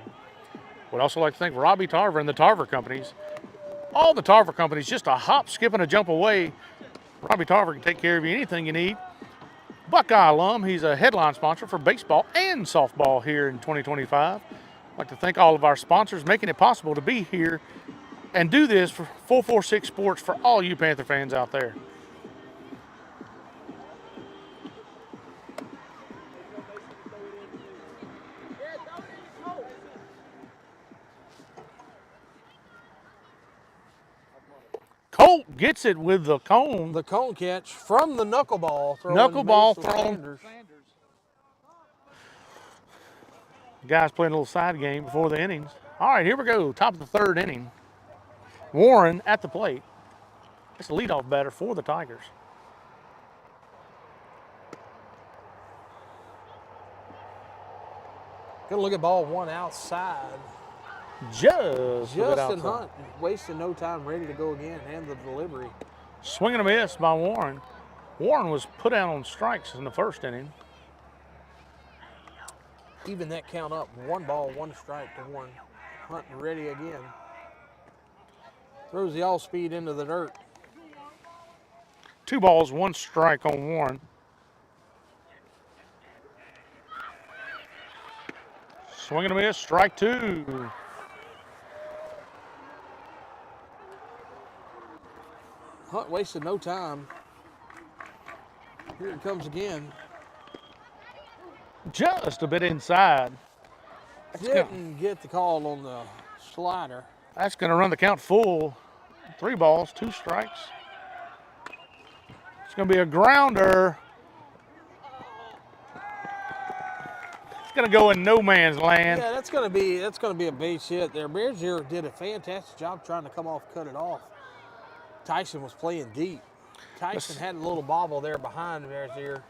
We'd also like to thank Robbie Tarver and the Tarver Companies. All the Tarver Companies, just a hop, skip, and a jump away. Robbie Tarver can take care of you, anything you need. Buckeye alum, he's a headline sponsor for baseball and softball here in 2025. I'd like to thank all of our sponsors making it possible to be here and do this for 446 Sports for all you Panther fans out there. Colt gets it with the cone. The cone catch from the knuckleball throw. Knuckleball thrown. Guys playing a little side game before the innings. All right, here we go. Top of the third inning. Warren at the plate. It's a leadoff batter for the Tigers. Gonna look at ball 1 outside. Justin Hunt wasting no time, ready to go again, and the delivery. Swing and a miss by Warren. Warren was put out on strikes in the first inning. Even that count up. 1 ball, 1 strike to Warren. Hunt ready again. Throws the all-speed into the dirt. 2 balls, 1 strike on Warren. Swing and a miss, strike 2. Hunt wasted no time. Here it comes again. Just a bit inside. Didn't get the call on the slider. That's going to run the count full. 3 balls, 2 strikes. It's going to be a grounder. It's going to go in no man's land. Yeah, that's going to be a base hit there. Bearsier did a fantastic job trying to come off, cut it off. Tyson was playing deep. Tyson had a little bobble there behind Bearsier,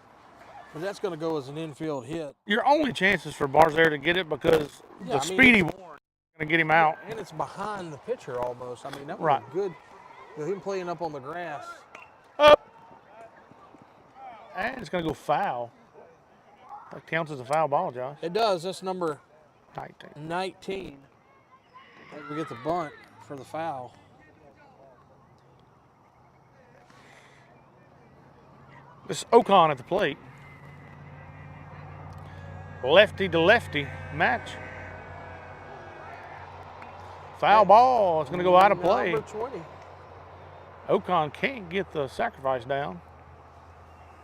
but that's going to go as an infield hit. Your only chances for Barzier to get it because the speedy Warren is going to get him out. And it's behind the pitcher almost. I mean, that was right. Good. You know, him playing up on the grass. Up. And it's going to go foul. That counts as a foul ball, Josh. It does. That's number 19. We get the bunt for the foul. This is Ocon at the plate. Lefty to lefty match. Foul ball. It's going to go out of play. Number 20. Ocon can't get the sacrifice down.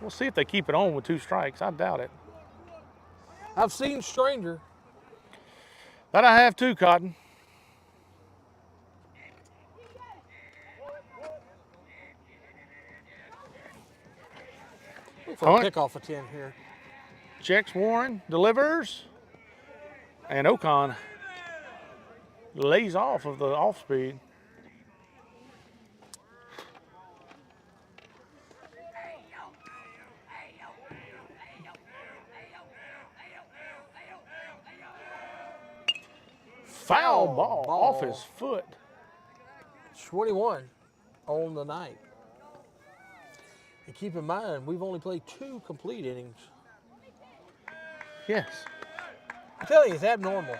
We'll see if they keep it on with 2 strikes. I doubt it. I've seen stranger. That I have too, Cotton. for a Hunt. pickoff attempt here. Checks Warren, delivers, and Ocon lays off of the off speed. Foul ball off his foot. 21 on the night. And keep in mind, we've only played 2 complete innings. Yes. I'm telling you, it's abnormal.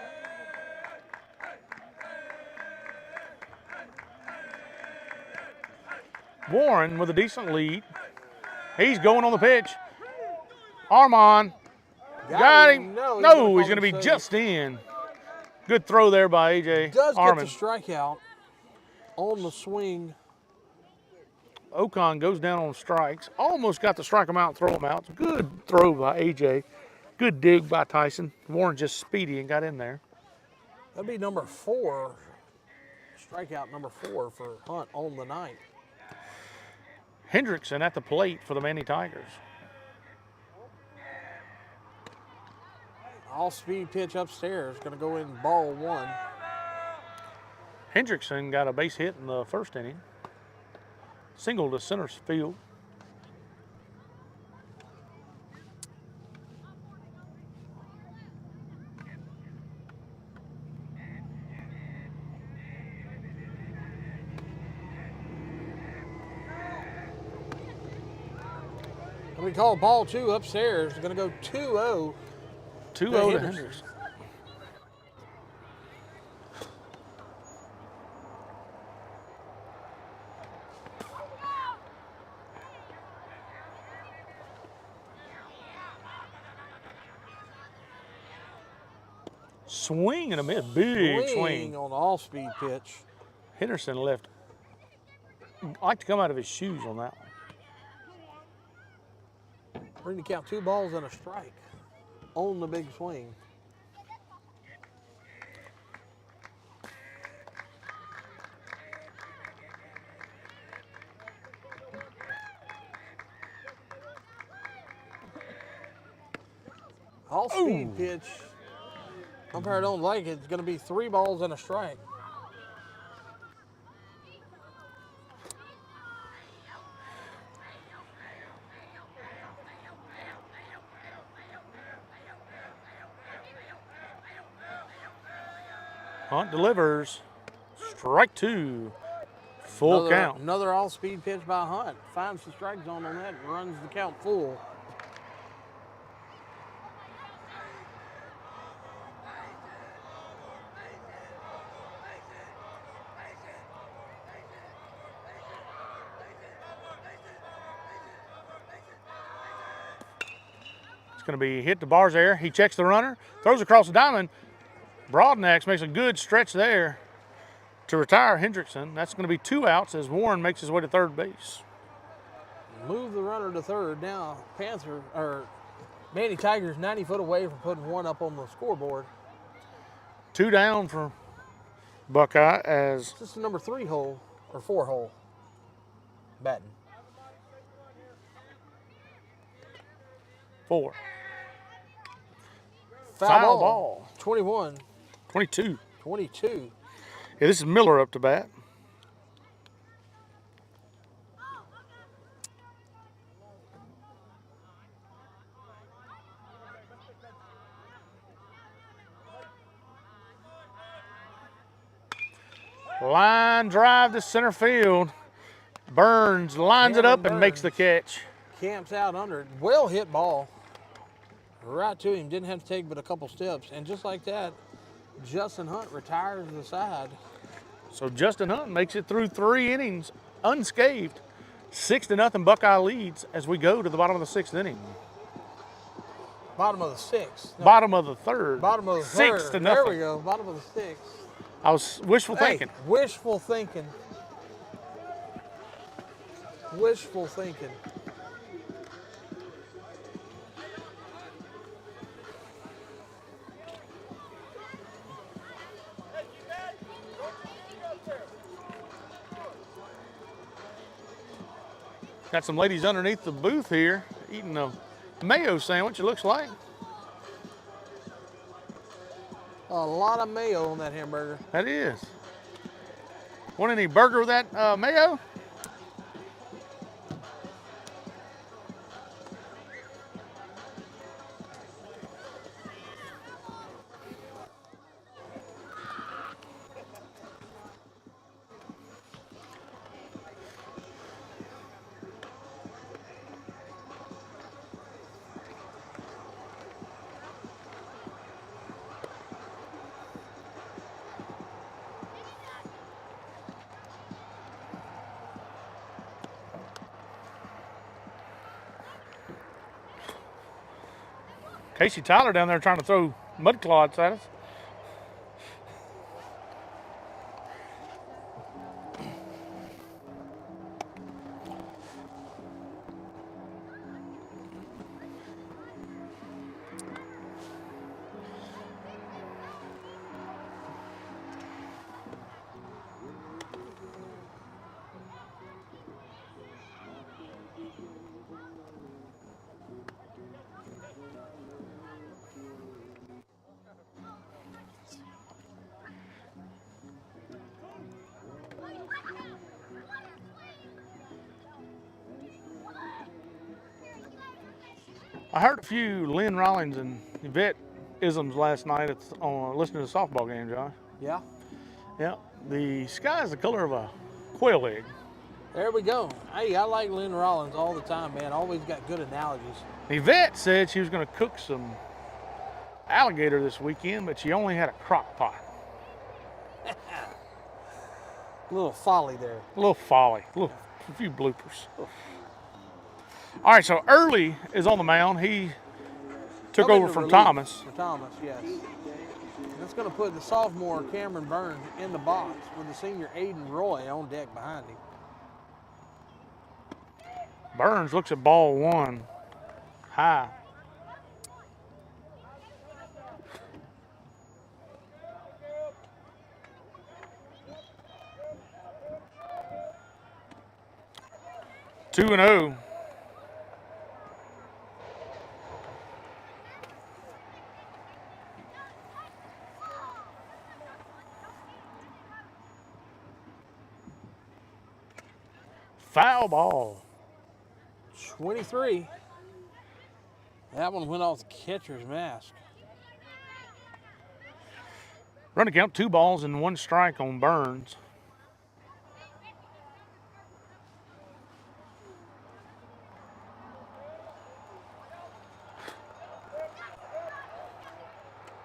Warren with a decent lead. He's going on the pitch. Armand got him. No, he's going to be just in. Good throw there by A.J. Does Armand. get the strikeout on the swing. Ocon goes down on strikes. Almost got to strike him out and throw him out. Good throw by A.J. Good dig by Tyson. Warren just speedy and got in there. That'd be number 4. Strikeout number 4 for Hunt on the night. Hendrickson at the plate for the Manny Tigers. All-speed pitch upstairs. Going to go in ball 1. Hendrickson got a base hit in the first inning. Single to center field. We call ball 2 upstairs. Going to go 2-0. 2-0 to Hendrickson. Swing and a miss. Big swing. On the all-speed pitch. Henderson left. Like to come out of his shoes on that one. Bring the count 2 balls and a strike on the big swing. All-speed pitch. Umpire don't like it. It's going to be 3 balls and a strike. Hunt delivers. Strike 2. Full count. Another all-speed pitch by Hunt. Finds the strike zone on that and runs the count full. It's going to be hit the bars there. He checks the runner, throws across the diamond. Broadnax makes a good stretch there to retire Hendrickson. That's going to be 2 outs as Warren makes his way to third base. Move the runner to third. Now Manny Tigers 90 foot away from putting 1 up on the scoreboard. 2 down for Buckeye as This is the number 3 hole or 4 hole batting. 4. Foul ball. 21. 22. 22. Yeah, this is Miller up to bat. Line drive to center field. Burns lines it up and makes the catch. Camps out under it. Well hit ball. Right to him. Didn't have to take but a couple steps. And just like that, Justin Hunt retires the side. So Justin Hunt makes it through 3 innings unscathed. 6-0 Buckeye leads as we go to the bottom of the 6th inning. Bottom of the 6th. No, Bottom of the 3rd. bottom of the 3rd. 6-0. There we go. Bottom of the 6th. I was wishful thinking. Hey, wishful thinking. Wishful thinking. Got some ladies underneath the booth here eating a mayo sandwich, it looks like. A lot of mayo on that hamburger. That is. Want any burger with that mayo? Casey Tyler down there trying to throw mud clods at us. I heard a few Lynn Rollins and Yvette isms last night on listening to the softball game, Josh. Yeah. Yeah, the sky is the color of a quail egg. There we go. Hey, I like Lynn Rollins all the time, man. Always got good analogies. Yvette said she was going to cook some alligator this weekend, but she only had a crock pot. A little folly there. A little folly, a few bloopers. All right, so Early is on the mound. He took Coming over to from relief Thomas. For Thomas, yes. That's going to put the sophomore Cameron Burns in the box with the senior Aiden Roy on deck behind him. Burns looks at ball one high. 2-0. Foul ball. 23. That one went off the catcher's mask. Run to count, 2 balls and 1 strike on Burns.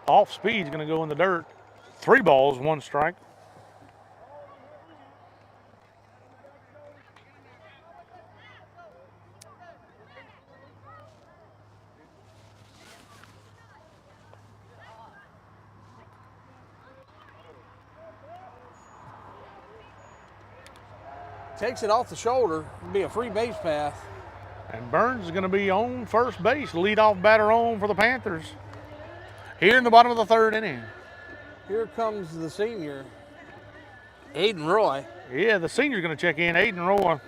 Off speed's going to go in the dirt. 3 balls, 1 strike. Takes it off the shoulder. It'll be a free base path. And Burns is going to be on first base, leadoff batter on for the Panthers. Here in the bottom of the 3rd inning. Here comes the senior, Aiden Roy. Yeah, the senior's going to check in, Aiden Roy.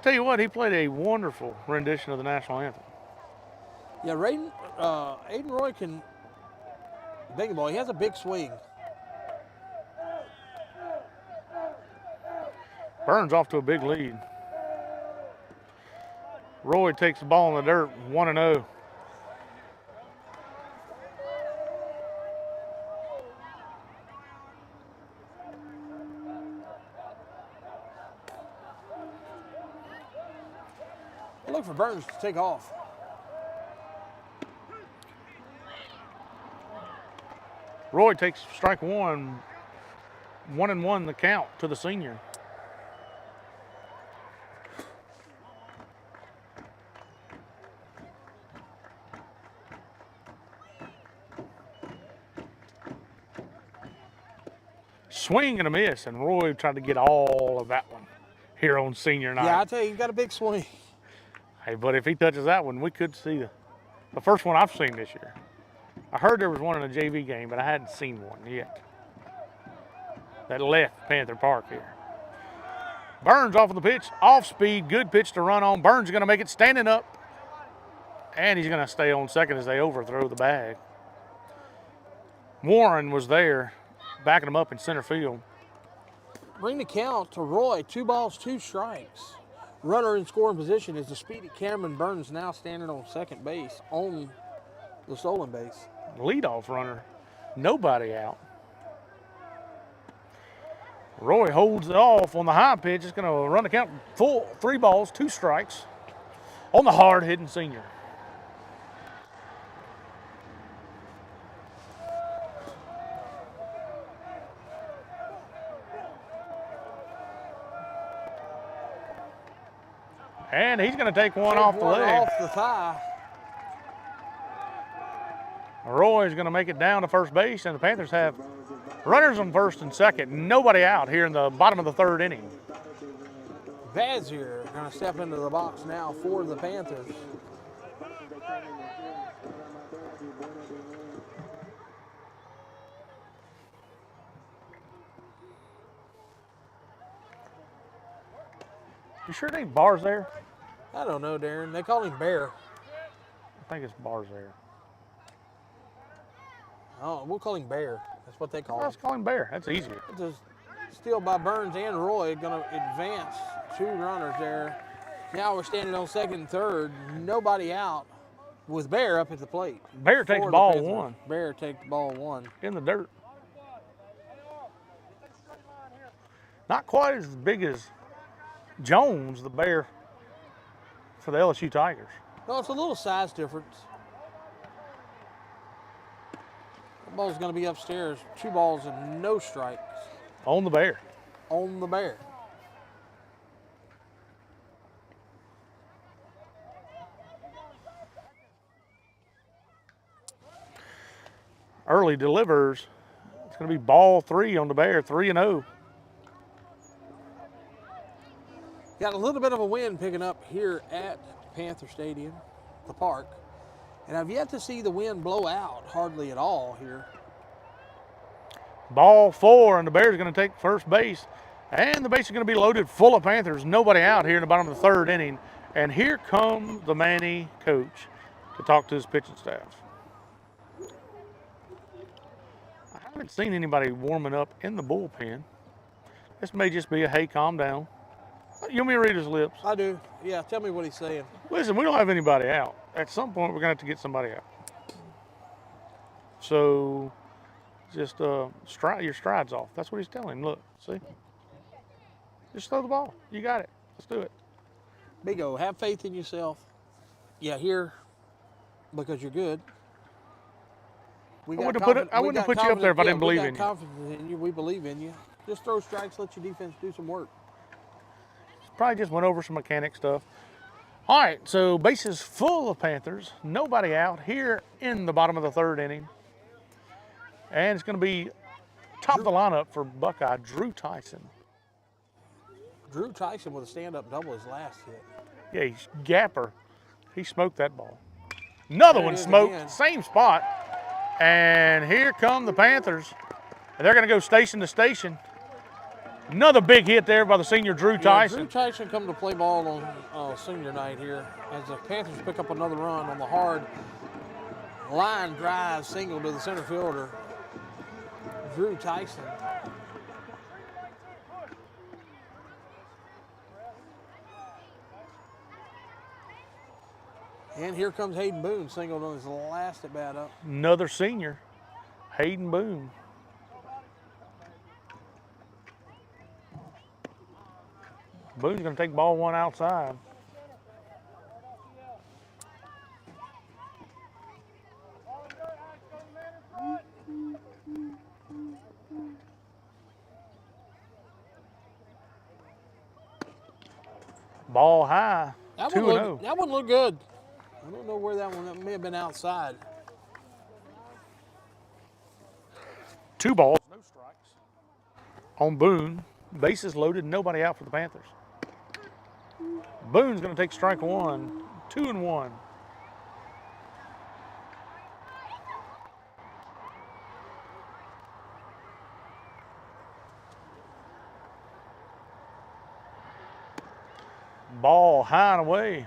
Tell you what, he played a wonderful rendition of the national anthem. Yeah, Aiden Roy can big ball. He has a big swing. Burns off to a big lead. Roy takes the ball in the dirt, 1-0. Look for Burns to take off. Roy takes strike 1, 1-1 the count to the senior. Swing and a miss, and Roy tried to get all of that one here on senior night. Yeah, I tell you, he's got a big swing. Hey, but if he touches that one, we could see the first one I've seen this year. I heard there was one in a JV game, but I hadn't seen one yet. That left Panther Park here. Burns off of the pitch, off speed, good pitch to run on. Burns is going to make it standing up. And he's going to stay on second as they overthrow the bag. Warren was there, backing him up in center field. Bring the count to Roy. 2 balls, 2 strikes. Runner in scoring position is the speedy Cameron Burns, now standing on second base on the stolen base. Leadoff runner, nobody out. Roy holds it off on the high pitch. It's going to run the count full, 3 balls, 2 strikes on the hard-hitting senior. And he's going to take one off the leg. Off the thigh. Roy's going to make it down to first base, and the Panthers have runners on first and second. Nobody out here in the bottom of the 3rd inning. Vazier going to step into the box now for the Panthers. You sure there ain't bars there? I don't know, Darren. They call him Bear. I think it's bars there. Oh, we'll call him Bear. That's what they call him. Let's call him Bear. That's easier. It's a steal by Burns and Roy, going to advance 2 runners there. Now we're standing on second and third. Nobody out with Bear up at the plate. Bear takes ball 1. Bear takes ball 1. In the dirt. Not quite as big as Jones, the Bear, for the LSU Tigers. No, it's a little size difference. The ball's going to be upstairs. 2 balls and no strikes. On the Bear. On the Bear. Early delivers. It's going to be ball 3 on the Bear, 3-0. Got a little bit of a wind picking up here at Panther Stadium, the park. And I've yet to see the wind blow out hardly at all here. Ball 4, and the Bears are going to take first base. And the base is going to be loaded full of Panthers. Nobody out here in the bottom of the 3rd inning. And here comes the Manny coach to talk to his pitching staff. I haven't seen anybody warming up in the bullpen. This may just be a, hey, calm down. You want me to read his lips? I do. Yeah, tell me what he's saying. Listen, we don't have anybody out. At some point, we're going to have to get somebody out. So, just stride your strides off. That's what he's telling him. Look, see? Just throw the ball. You got it. Let's do it. Big O, have faith in yourself. Yeah, here, because you're good. I wouldn't have put you up there if I didn't believe in you. We got confidence in you. We believe in you. Just throw strikes, let your defense do some work. Probably just went over some mechanic stuff. All right, so bases full of Panthers. Nobody out here in the bottom of the 3rd inning. And it's going to be top of the lineup for Buckeye, Drew Tyson. Drew Tyson with a stand-up double his last hit. Yeah, he's Gapper. He smoked that ball. Another one smoked, again. Same spot. And here come the Panthers. And they're going to go station to station. Another big hit there by the senior Drew Tyson. Drew Tyson come to play ball on senior night here as the Panthers pick up another run on the hard line drive single to the center fielder, Drew Tyson. And here comes Hayden Boone, singled on his last at bat up. Another senior, Hayden Boone. Boone's going to take ball 1 outside. Ball high, 2-0. That one looked good. I don't know where that may have been outside. 2 balls, no strikes. On Boone, bases loaded, nobody out for the Panthers. Boone's going to take strike 1, 2-1. Ball high and away.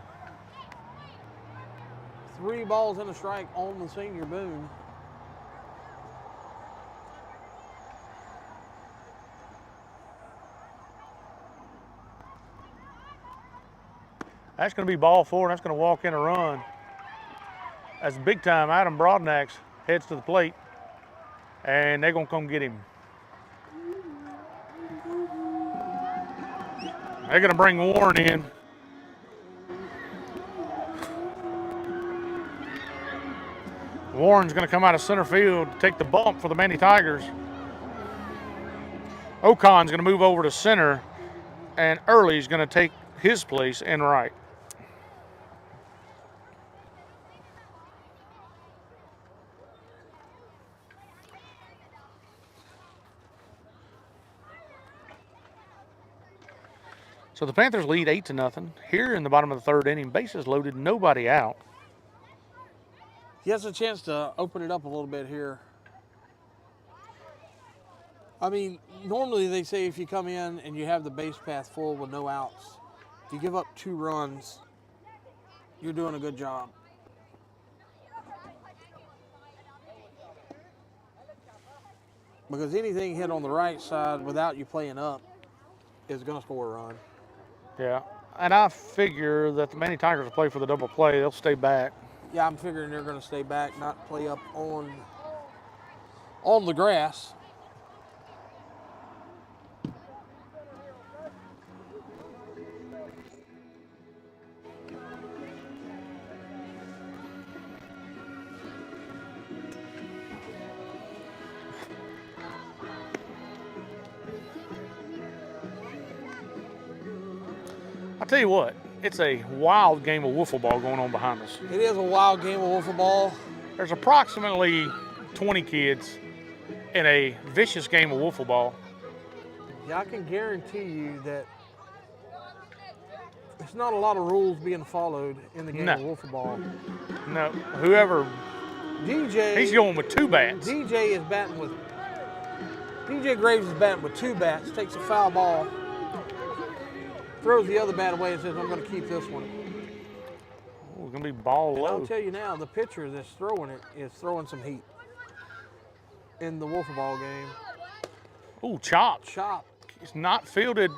3 balls and a strike on the senior Boone. That's going to be ball 4, and that's going to walk in a run. That's big time. Adam Broadnax heads to the plate, and they're going to come get him. They're going to bring Warren in. Warren's going to come out of center field to take the bump for the Manny Tigers. Ocon's going to move over to center, and Early's going to take his place in right. So the Panthers lead 8-0. Here in the bottom of the 3rd inning, bases loaded, nobody out. He has a chance to open it up a little bit here. I mean, normally they say if you come in and you have the base path full with no outs, if you give up 2 runs, you're doing a good job. Because anything hit on the right side without you playing up is going to score a run. Yeah, and I figure that the Manny Tigers will play for the double play. They'll stay back. Yeah, I'm figuring they're going to stay back, not play up on the grass. I'll tell you what, it's a wild game of wiffle ball going on behind us. It is a wild game of wiffle ball. There's approximately 20 kids in a vicious game of wiffle ball. Yeah, I can guarantee you that there's not a lot of rules being followed in the game of wiffle ball. No, whoever, DJ, he's going with 2 bats. DJ Graves is batting with 2 bats, takes a foul ball, throws the other bat away and says, I'm going to keep this one. Oh, it's going to be ball And low. I'll tell you now, the pitcher that's throwing it is throwing some heat in the wiffle ball game. Ooh, chop. Chop. He's not fielded,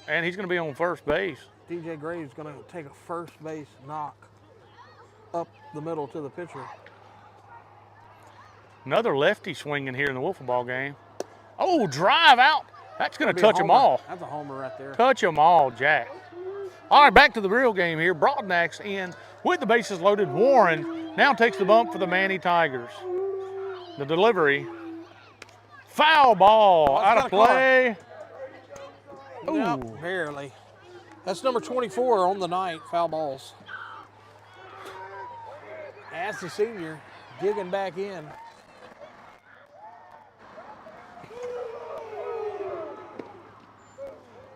and he's going to be on first base. DJ Graves is going to take a first base knock up the middle to the pitcher. Another lefty swinging here in the wiffle ball game. Oh, drive out. That's going to Be a touch them homer. all. That's a homer right there. Touch them all, Jack. All right, back to the real game here. Broadnax in with the bases loaded. Warren now takes the bump for the Manny Tigers. The delivery. Foul ball out of play. Nope, Ooh. barely. That's number 24 on the night, foul balls. As the senior digging back in.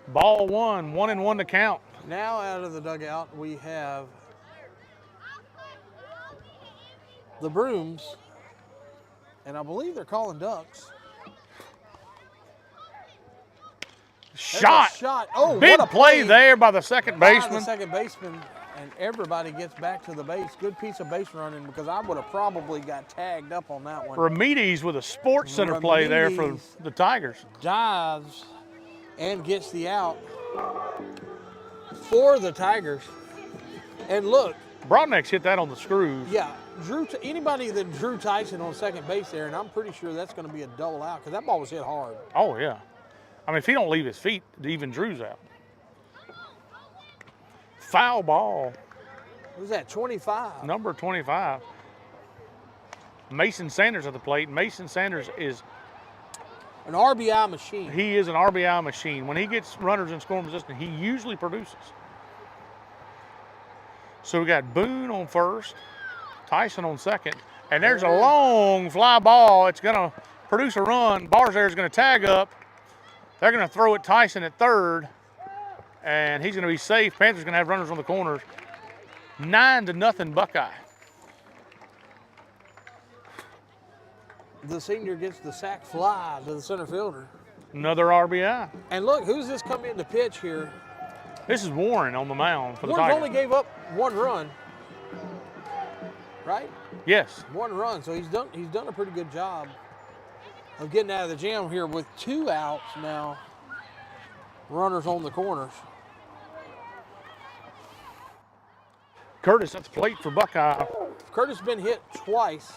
Ball 1, 1-1 to count. Now out of the dugout, we have the Brooms, and I believe they're calling ducks. Shot. Shot. Oh, Big what a play there by the second by baseman. the second baseman, and everybody gets back to the base. Good piece of base running because I would have probably got tagged up on that one. Ramirez with a Sports Center play there for Ramirez the Tigers. dives and gets the out for the Tigers. And look, Broadnax hit that on the screws. yeah, anybody that drew Tyson on second base there, and I'm pretty sure that's going to be a double out because that ball was hit hard. Oh, yeah. I mean, if he don't leave his feet, even Drew's out. Foul ball. Who's that, 25? Number 25. Mason Sanders at the plate. Mason Sanders is An RBI machine. He is an RBI machine. When he gets runners in scoring position, he usually produces. So we got Boone on first, Tyson on second, and there's a long fly ball. It's going to produce a run. Barzer is going to tag up. They're going to throw it Tyson at third, and he's going to be safe. Panthers going to have runners on the corners. 9-0 Buckeye. The senior gets the sac fly to the center fielder. Another RBI. And look, who's this come in to pitch here? This is Warren on the mound for the Warren's Tigers. only gave up 1 run, right? Yes. 1 run, so he's done a pretty good job of getting out of the jam here with 2 outs now. Runners on the corners. Curtis at the plate for Buckeye. Curtis been hit twice.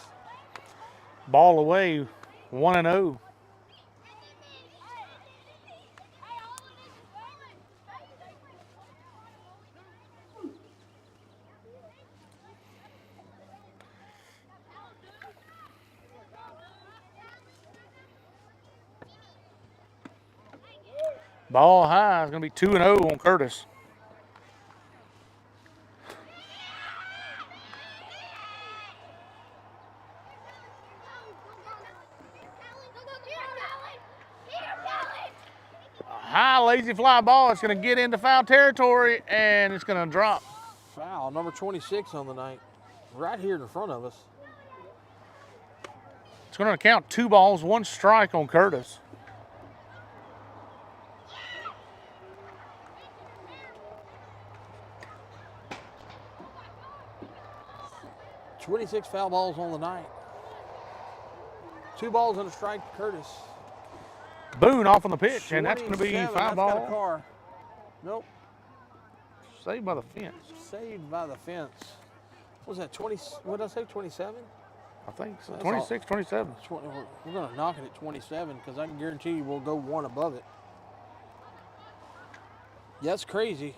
Ball away, 1-0. Ball high is going to be 2-0 on Curtis. High lazy fly ball. It's going to get into foul territory and it's going to drop. Foul, number 26 on the night, right here in front of us. It's going to count 2 balls, 1 strike on Curtis. .26 foul balls on the night. 2 balls and a strike to Curtis. Boone off on the pitch, and that's going to be 27, foul that's got a ball. car. Nope, Saved by the fence. saved by the fence. What was that, 20, what did I say, 27? I think so. That's 26, 27. We're going to knock it at 27 because I can guarantee you we'll go 1 above it. Yeah, that's crazy.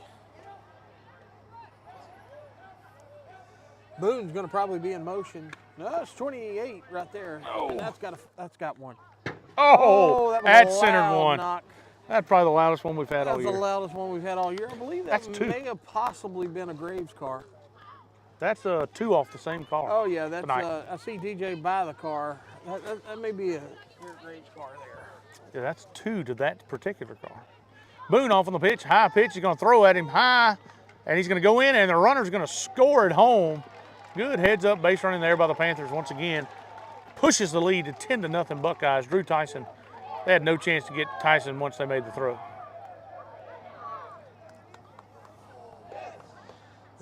Boone's going to probably be in motion. No, it's 28 right there. Oh. And that's got 1. Oh, that was that a centered loud one. knock. That's probably the loudest one we've had all That's year. the loudest one we've had all year. I believe that That's 2. may have possibly been a Graves car. That's 2 off the same car. Oh yeah, that's tonight. I see DJ by the car. That may be a Graves car there. Yeah, that's 2 to that particular car. Boone off on the pitch, high pitch. He's going to throw at him high, and he's going to go in, and the runner's going to score at home. Good heads up base running there by the Panthers once again. Pushes the lead to 10-0 Buckeyes. Drew Tyson, they had no chance to get Tyson once they made the throw.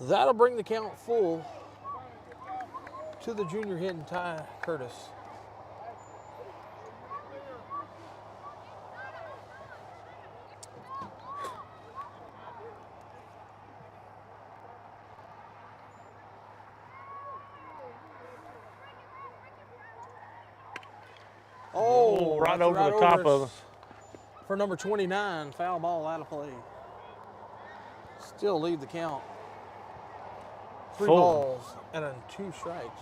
That'll bring the count full to the junior hitting Ty Curtis. Oh, Right that's over the top of us. For number 29, foul ball out of play. Still lead the count. 3 Full. balls and 2 strikes.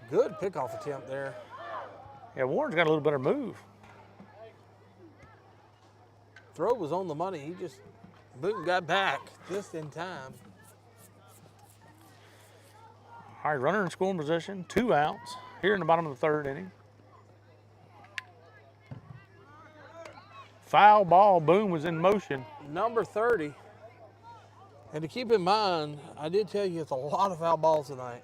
Good pickoff attempt there. Yeah, Warren's got a little better move. Throw was on the money. He just, Boone got back just in time. All right, runner in scoring position, 2 outs here in the bottom of the 3rd inning. Foul ball, Boone was in motion. Number 30. And to keep in mind, I did tell you it's a lot of foul balls tonight.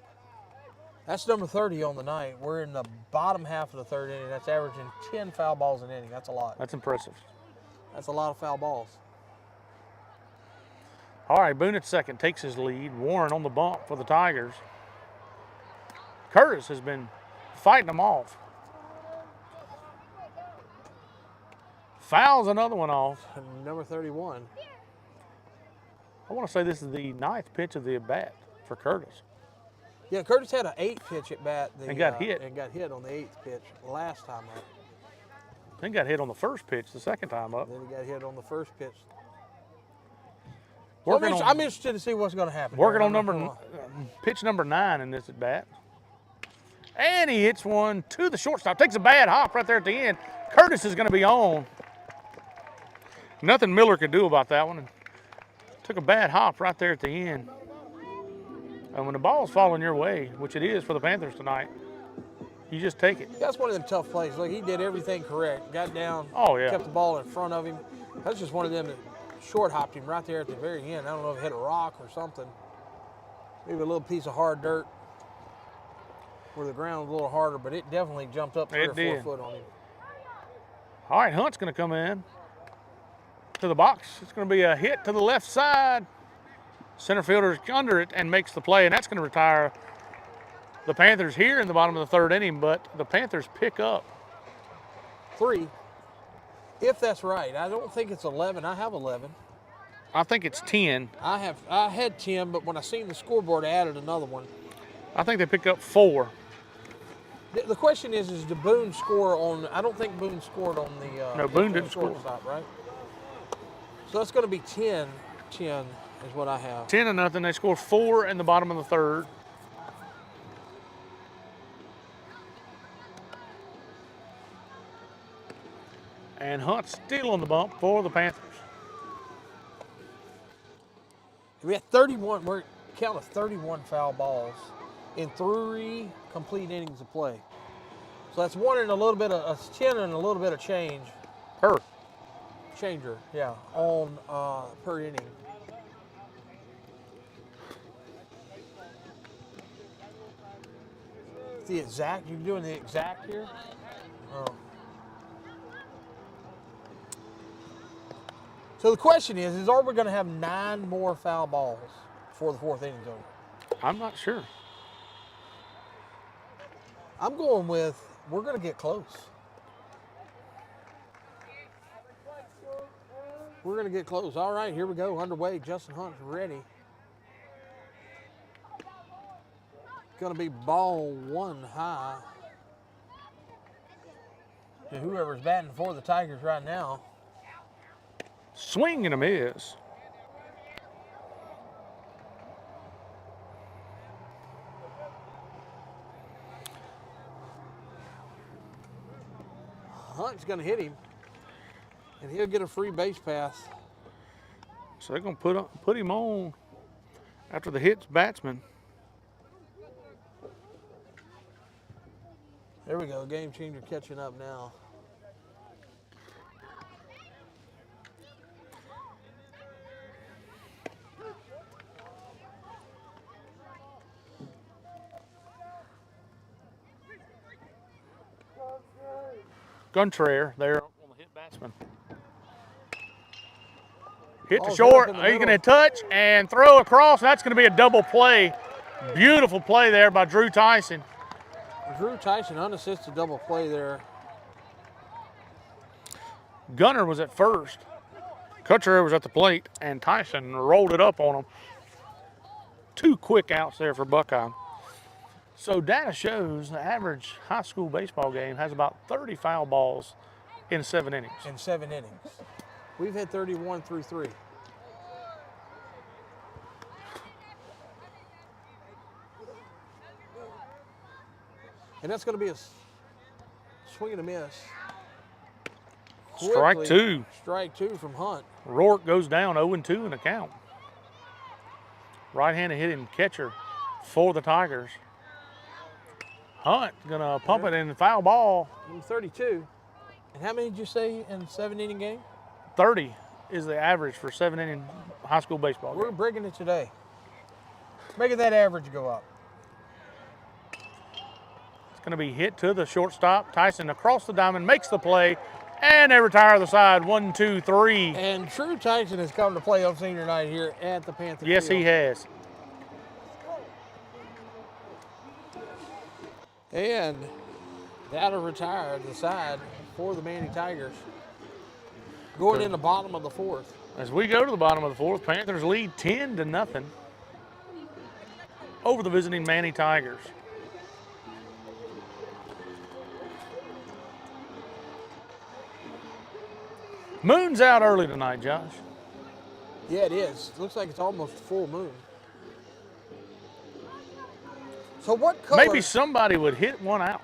That's number 30 on the night. We're in the bottom half of the 3rd inning. That's averaging 10 foul balls an inning. That's a lot. That's impressive. That's a lot of foul balls. All right, Boone at second takes his lead. Warren on the bump for the Tigers. Curtis has been fighting them off. Fouls another one off. Number 31. I want to say this is the 9th pitch of the at-bat for Curtis. Yeah, Curtis had an 8 pitch at bat. And got hit. And got hit on the 8th pitch last time up. Then got hit on the 1st pitch the 2nd time up. Then he got hit on the 1st pitch. Working I'm interested to see what's going to happen. Working on pitch number 9 in this at bat. And he hits one to the shortstop. Takes a bad hop right there at the end. Curtis is going to be on. Nothing Miller could do about that one. Took a bad hop right there at the end. And when the ball's falling your way, which it is for the Panthers tonight, you just take it. That's one of them tough plays. Look, he did everything correct. Got down, Oh, yeah. kept the ball in front of him. That's just one of them that short hopped him right there at the very end. I don't know if it hit a rock or something. Maybe a little piece of hard dirt where the ground was a little harder, but it definitely jumped up 3 or 4 did. foot on him. All right, Hunt's going to come in to the box. It's going to be a hit to the left side. Center fielder's under it and makes the play, and that's going to retire the Panthers here in the bottom of the 3rd inning, but the Panthers pick up 3, if that's right. I don't think it's 11. I have 11. I think it's 10. I had 10, but when I seen the scoreboard, I added another one. I think they pick up 4. The question is did Boone score on? I don't think Boone scored on the. No, Boone didn't score. Stop, right? So that's going to be 10 is what I have. 10-0. They score 4 in the bottom of the 3rd. And Hunt's still on the bump for the Panthers. We had 31. We're counting 31 foul balls in 3 complete innings of play. So that's 1 and a little bit of 10 and a little bit of change. Changer, yeah, on per inning. The exact, you're doing the exact here? Oh. So the question is are we going to have 9 more foul balls before the 4th inning's over? I'm not sure. I'm going with we're going to get close. We're going to get close. All right, here we go. Underway. Justin Hunt's ready. Going to be ball 1 high to whoever's batting for the Tigers right now. Swing and a miss. Hunt's going to hit him, and he'll get a free base pass. So they're going to put him on after the hits batsman. There we go. Game changer catching up now. Guntrair there on the hit batsman. Hit to Ball's short. up in the He's going to middle. touch and throw across. That's going to be a double play. Beautiful play there by Drew Tyson. Drew Tyson, unassisted double play there. Gunner was at first. Guntrair was at the plate, and Tyson rolled it up on him. 2 quick outs there for Buckeye. So data shows the average high school baseball game has about 30 foul balls in 7 innings. In 7 innings. We've had 31 through 3. And that's going to be a swing and a miss. Strike Quickly, 2. Strike 2 from Hunt. Rourke goes down 0-2 in the count. Right-handed hitting catcher for the Tigers. Hunt gonna pump it in the foul ball. 32. And how many did you say in a 7-inning game? 30 is the average for 7-inning high school baseball. We're breaking it today. Making that average go up. It's gonna be hit to the shortstop. Tyson across the diamond makes the play, and they retire the side. 1, 2, 3. And Drew Tyson has come to play on senior night here at the Panther Yes, Field. he has. And that'll retire the side for the Manny Tigers. Going in the bottom of the 4th. As we go to the bottom of the 4th, Panthers lead 10-0 over the visiting Manny Tigers. Moon's out early tonight, Josh. Yeah, it is. Looks like it's almost full moon. So what color? Maybe somebody would hit one out.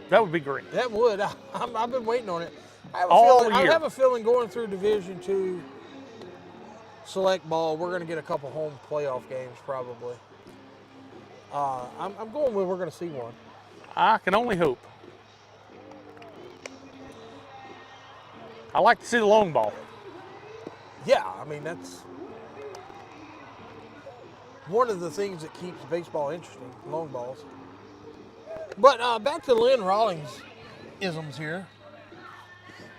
That would be great. That would. I've been waiting on it. I Year. have a feeling going through Division II select ball, we're going to get a couple home playoff games probably. I'm going with we're going to see one. I can only hope. I like to see the long ball. Yeah, I mean, one of the things that keeps baseball interesting, long balls. But back to Lynn Rawlings isms here.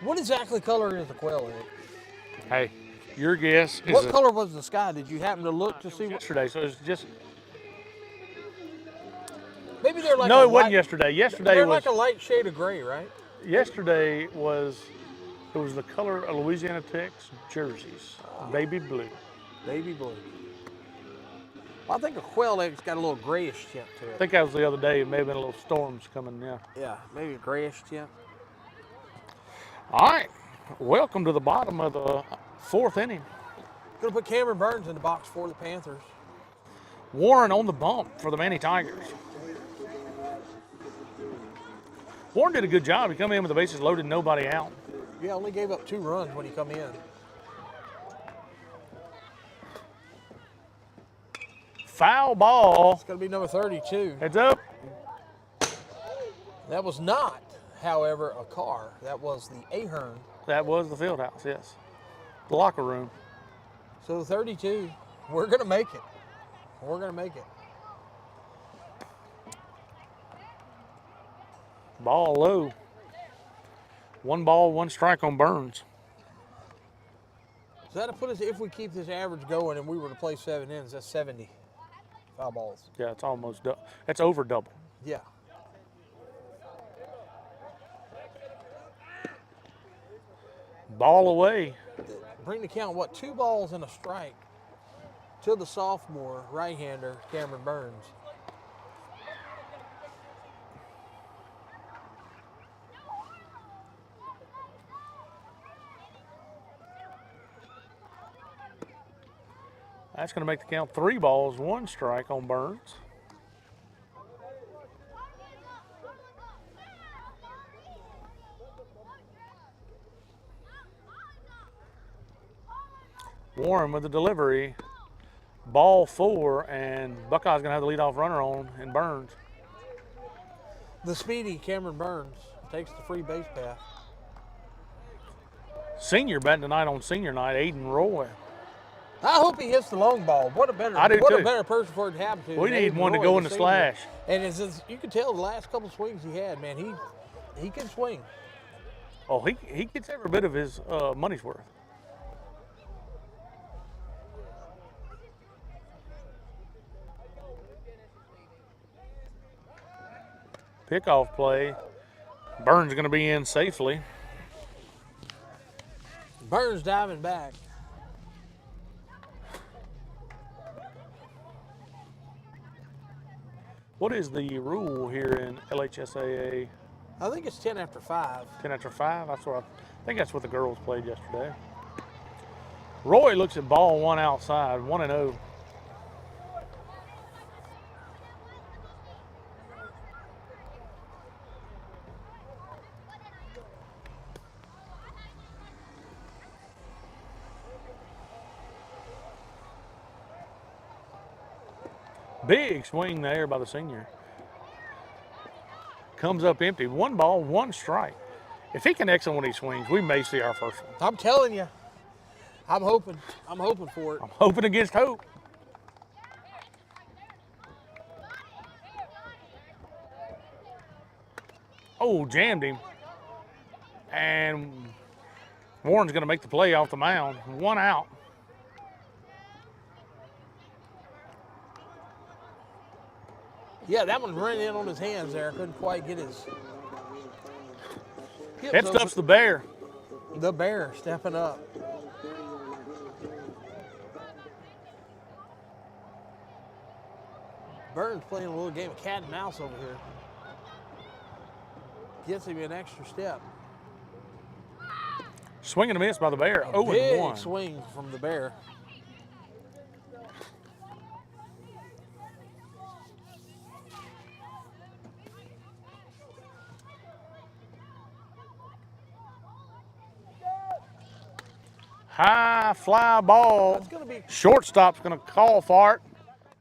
What exactly color is the quail egg? Hey, your guess is What color was the sky? Did you happen to look to see what? yesterday, so it's just Maybe they're like no, a it wasn't light- yesterday. Yesterday They're was like a light shade of gray, right? yesterday was it was the color of Louisiana Tech's jerseys, baby blue. Baby blue. Well, I think a quail egg's got a little grayish tint to I it. think that was the other day. It may have been a little storms coming. Yeah. Yeah, maybe a grayish tint. All right. Welcome to the bottom of the fourth inning. Gonna put Cameron Burns in the box for the Panthers. Warren on the bump for the Manny Tigers. Warren did a good job. He come in with the bases loaded, nobody out. Yeah, only gave up 2 runs when he come in. Foul ball. It's gonna be number 32. Heads up. That was not, however, a car. That was the Ahern. That was the field house, yes. The locker room. So 32, we're gonna make it. We're gonna make it. Ball low. 1 ball, 1 strike on Burns. So that'll put us, if we keep this average going and we were to play 7 innings, that's 70 foul balls. Yeah, it's almost that's over double. Yeah. Ball away. Bring the count, what, 2 balls and a strike to the sophomore right-hander, Cameron Burns. That's going to make the count 3 balls, 1 strike on Burns. Warren with the delivery. Ball 4, and Buckeye's going to have the leadoff runner on in Burns. The speedy Cameron Burns takes the free base path. Senior batting tonight on senior night, Aiden Roy. I hope he hits the long ball. What a better, I do what too. a better person for it to happen to. We than need Aiden one to Roy, go in the senior. slash. And you can tell the last couple swings he had, man, he can swing. Oh, he gets every bit of his money's worth. Pickoff play. Burns going to be in safely. Burns diving back. What is the rule here in LHSAA? I think it's 10 after 5. 10 after 5? I think that's what the girls played yesterday. Roy looks at ball 1 outside, 1-0. Big swing there by the senior. Comes up empty. 1 ball, 1 strike. If he can X on one of these swings, we may see our first one. I'm telling you. I'm hoping for it. I'm hoping against hope. Oh, jammed him. And Warren's going to make the play off the mound. 1 out. Yeah, that one ran in on his hands there. Couldn't quite get his hips That over. stuff's the bear. The bear stepping up. Burns playing a little game of cat and mouse over here. Gets him an extra step. Swing and a miss by the bear. A 0-1. big swing from the bear. High fly ball. That's gonna be Shortstop's going to call for it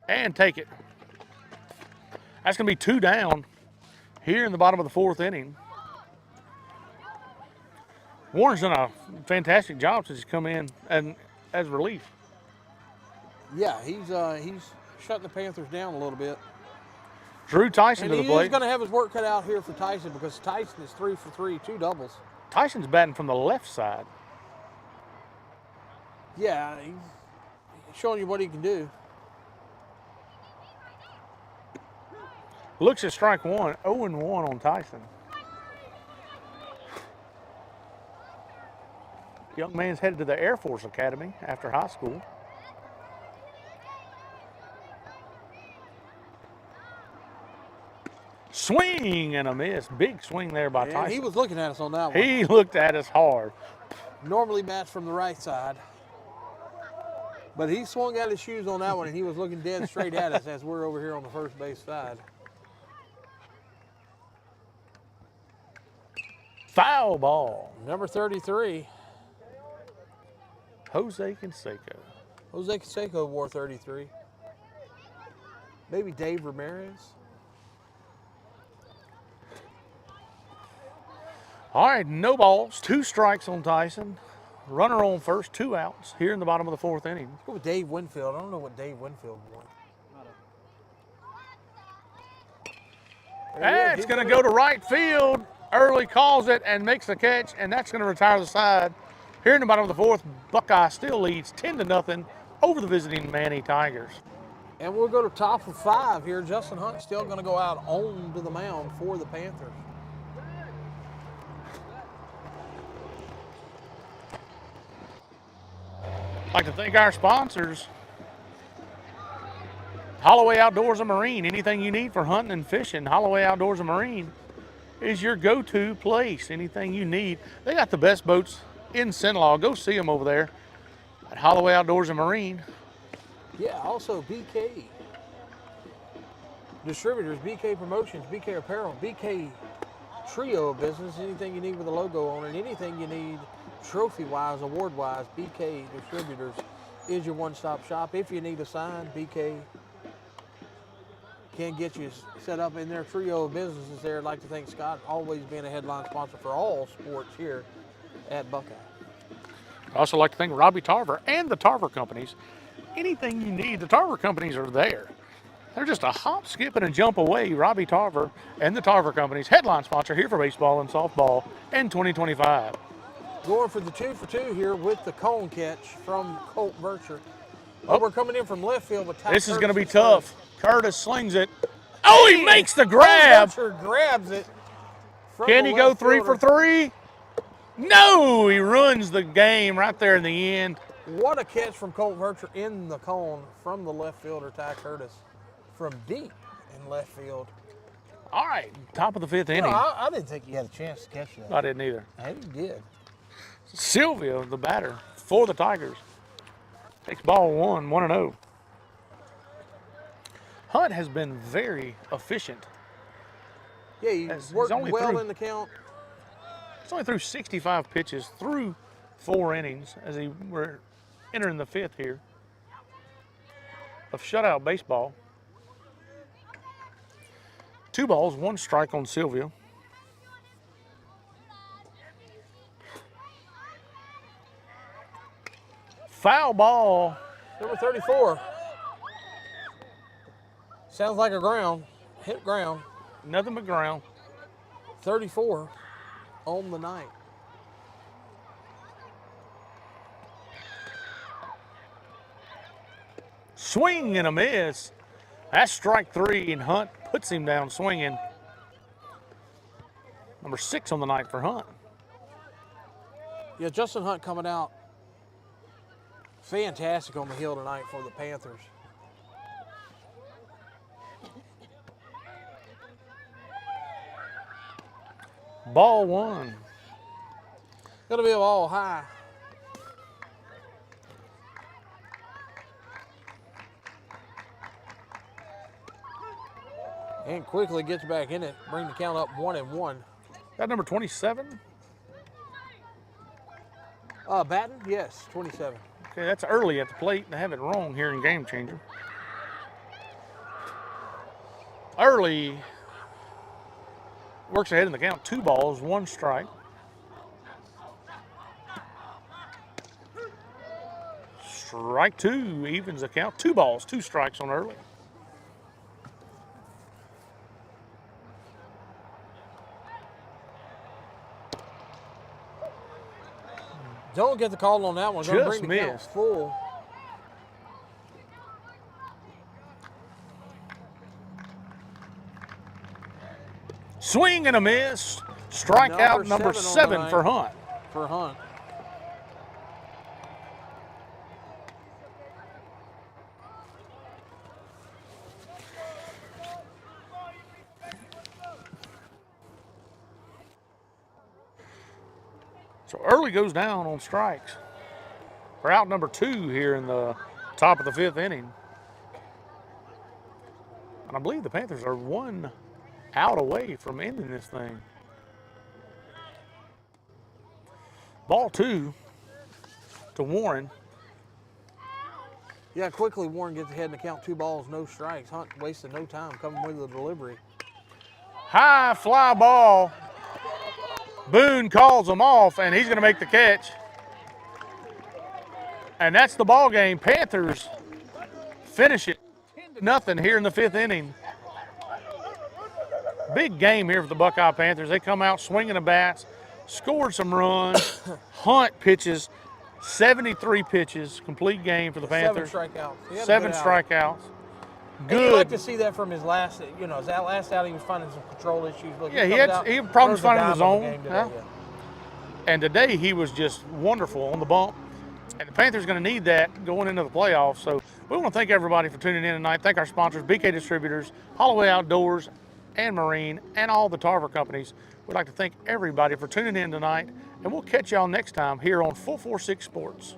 and take it. That's going to be 2 down here in the bottom of the 4th inning. Warren's done a fantastic job since he's come in and as relief. yeah. He's shutting the Panthers down a little bit. Drew Tyson And to the he plate. is going to have his work cut out here for Tyson because Tyson is 3 for 3, 2 doubles. Tyson's batting from the left side. Yeah, he's showing you what he can do. Looks at strike one, 0-1 on Tyson. Young man's headed to the Air Force Academy after high school. Swing and a miss. Big swing there by And Tyson. he was looking at us on that one. He looked at us hard. Normally bats from the right side. But he swung out his shoes on that one, and he was looking dead straight at us as we're over here on the first base side. Foul ball. Number 33. Jose Canseco. Jose Canseco wore 33. Maybe Dave Ramirez. All right, no balls, 2 strikes on Tyson. Runner on first, 2 outs here in the bottom of the 4th inning. Let's go with Dave Winfield. I don't know what Dave Winfield won. It's going to go to right field. Early calls it and makes the catch, and that's going to retire the side. Here in the bottom of the 4th, Buckeye still leads 10-0 over the visiting Manny Tigers. And we'll go to top of 5 here. Justin Hunt still going to go out on to the mound for the Panthers. I'd like to thank our sponsors. Holloway Outdoors and Marine. Anything you need for hunting and fishing, Holloway Outdoors and Marine is your go-to place. Anything you need. They got the best boats in Sinlaw. Go see them over there at Holloway Outdoors and Marine. Yeah, also BK Distributors, BK Promotions, BK Apparel, BK Trio of Business. Anything you need with a logo on it, anything you need trophy-wise, award-wise, BK Distributors is your one-stop shop. If you need a sign, BK can get you set up in their trio of businesses there. I'd like to thank Scott, always being a headline sponsor for all sports here at Buckeye. I'd also like to thank Robbie Tarver and the Tarver Companies. Anything you need, the Tarver Companies are there. They're just a hop, skip, and a jump away. Robbie Tarver and the Tarver Companies, headline sponsor here for baseball and softball in 2025. Going for the 2 for 2 here with the cone catch from Colt Vercher. Oh, we're coming in from left field with Ty This is Curtis going to be at tough. first. Curtis slings it. Oh, he makes the grab. Colt Vercher grabs it. from Can the he go left 3 for fielder. 3? No, he runs the game right there in the end. What a catch from Colt Vercher in the cone from the left fielder, Ty Curtis, from deep in left field. All right, top of the 5th You inning. know, I didn't think he had a chance to catch that. I didn't either. I think he did. Sylvia, the batter for the Tigers, takes ball 1, 1-0. Hunt has been very efficient. Yeah, he He's worked only well through- in the count. He's only threw 65 pitches through 4 innings as we're entering the 5th here of shutout baseball. 2 balls, 1 strike on Sylvia. Foul ball. Number 34. Sounds like a ground. Hit ground. Nothing but ground. 34 on the night. Swing and a miss. That's strike 3, and Hunt puts him down swinging. Number 6 on the night for Hunt. Yeah, Justin Hunt coming out fantastic on the hill tonight for the Panthers. Ball 1. Gonna be a ball high. And quickly gets back in it, bring the count up 1-1. That number 27? Batten, yes, 27. Okay, that's early at the plate. They have it wrong here in Game Changer. Early works ahead in the count. 2 balls, 1 strike. Strike two evens the count. 2 balls, 2 strikes on early. Don't get the call on that one. Gonna Just bring the count missed. full. Swing and a miss. Strikeout number 7 for Hunt. For Hunt. So early goes down on strikes. We're out number 2 here in the top of the 5th inning. And I believe the Panthers are 1 out away from ending this thing. Ball 2 to Warren. Yeah, quickly Warren gets ahead in the count. 2 balls, no strikes. Hunt wasted no time coming with the delivery. High fly ball. Boone calls him off, and he's going to make the catch. And that's the ball game. Panthers finish it 10-0 here in the 5th inning. Big game here for the Buckeye Panthers. They come out swinging the bats, scored some runs. Hunt pitches 73 pitches, complete game for the Panthers. 7 strikeouts. He had a 7 good outing. strikeouts. And you Good. like to see that from his last, his last outing. He was finding some control issues. Look, Yeah, he comes had out, problems throws a finding the dime on zone. game today, Yeah. And today he was just wonderful on the bump. And the Panthers are going to need that going into the playoffs. So we want to thank everybody for tuning in tonight. Thank our sponsors, BK Distributors, Holloway Outdoors, and Marine, and all the Tarver companies. We'd like to thank everybody for tuning in tonight. And we'll catch y'all next time here on 446 Sports.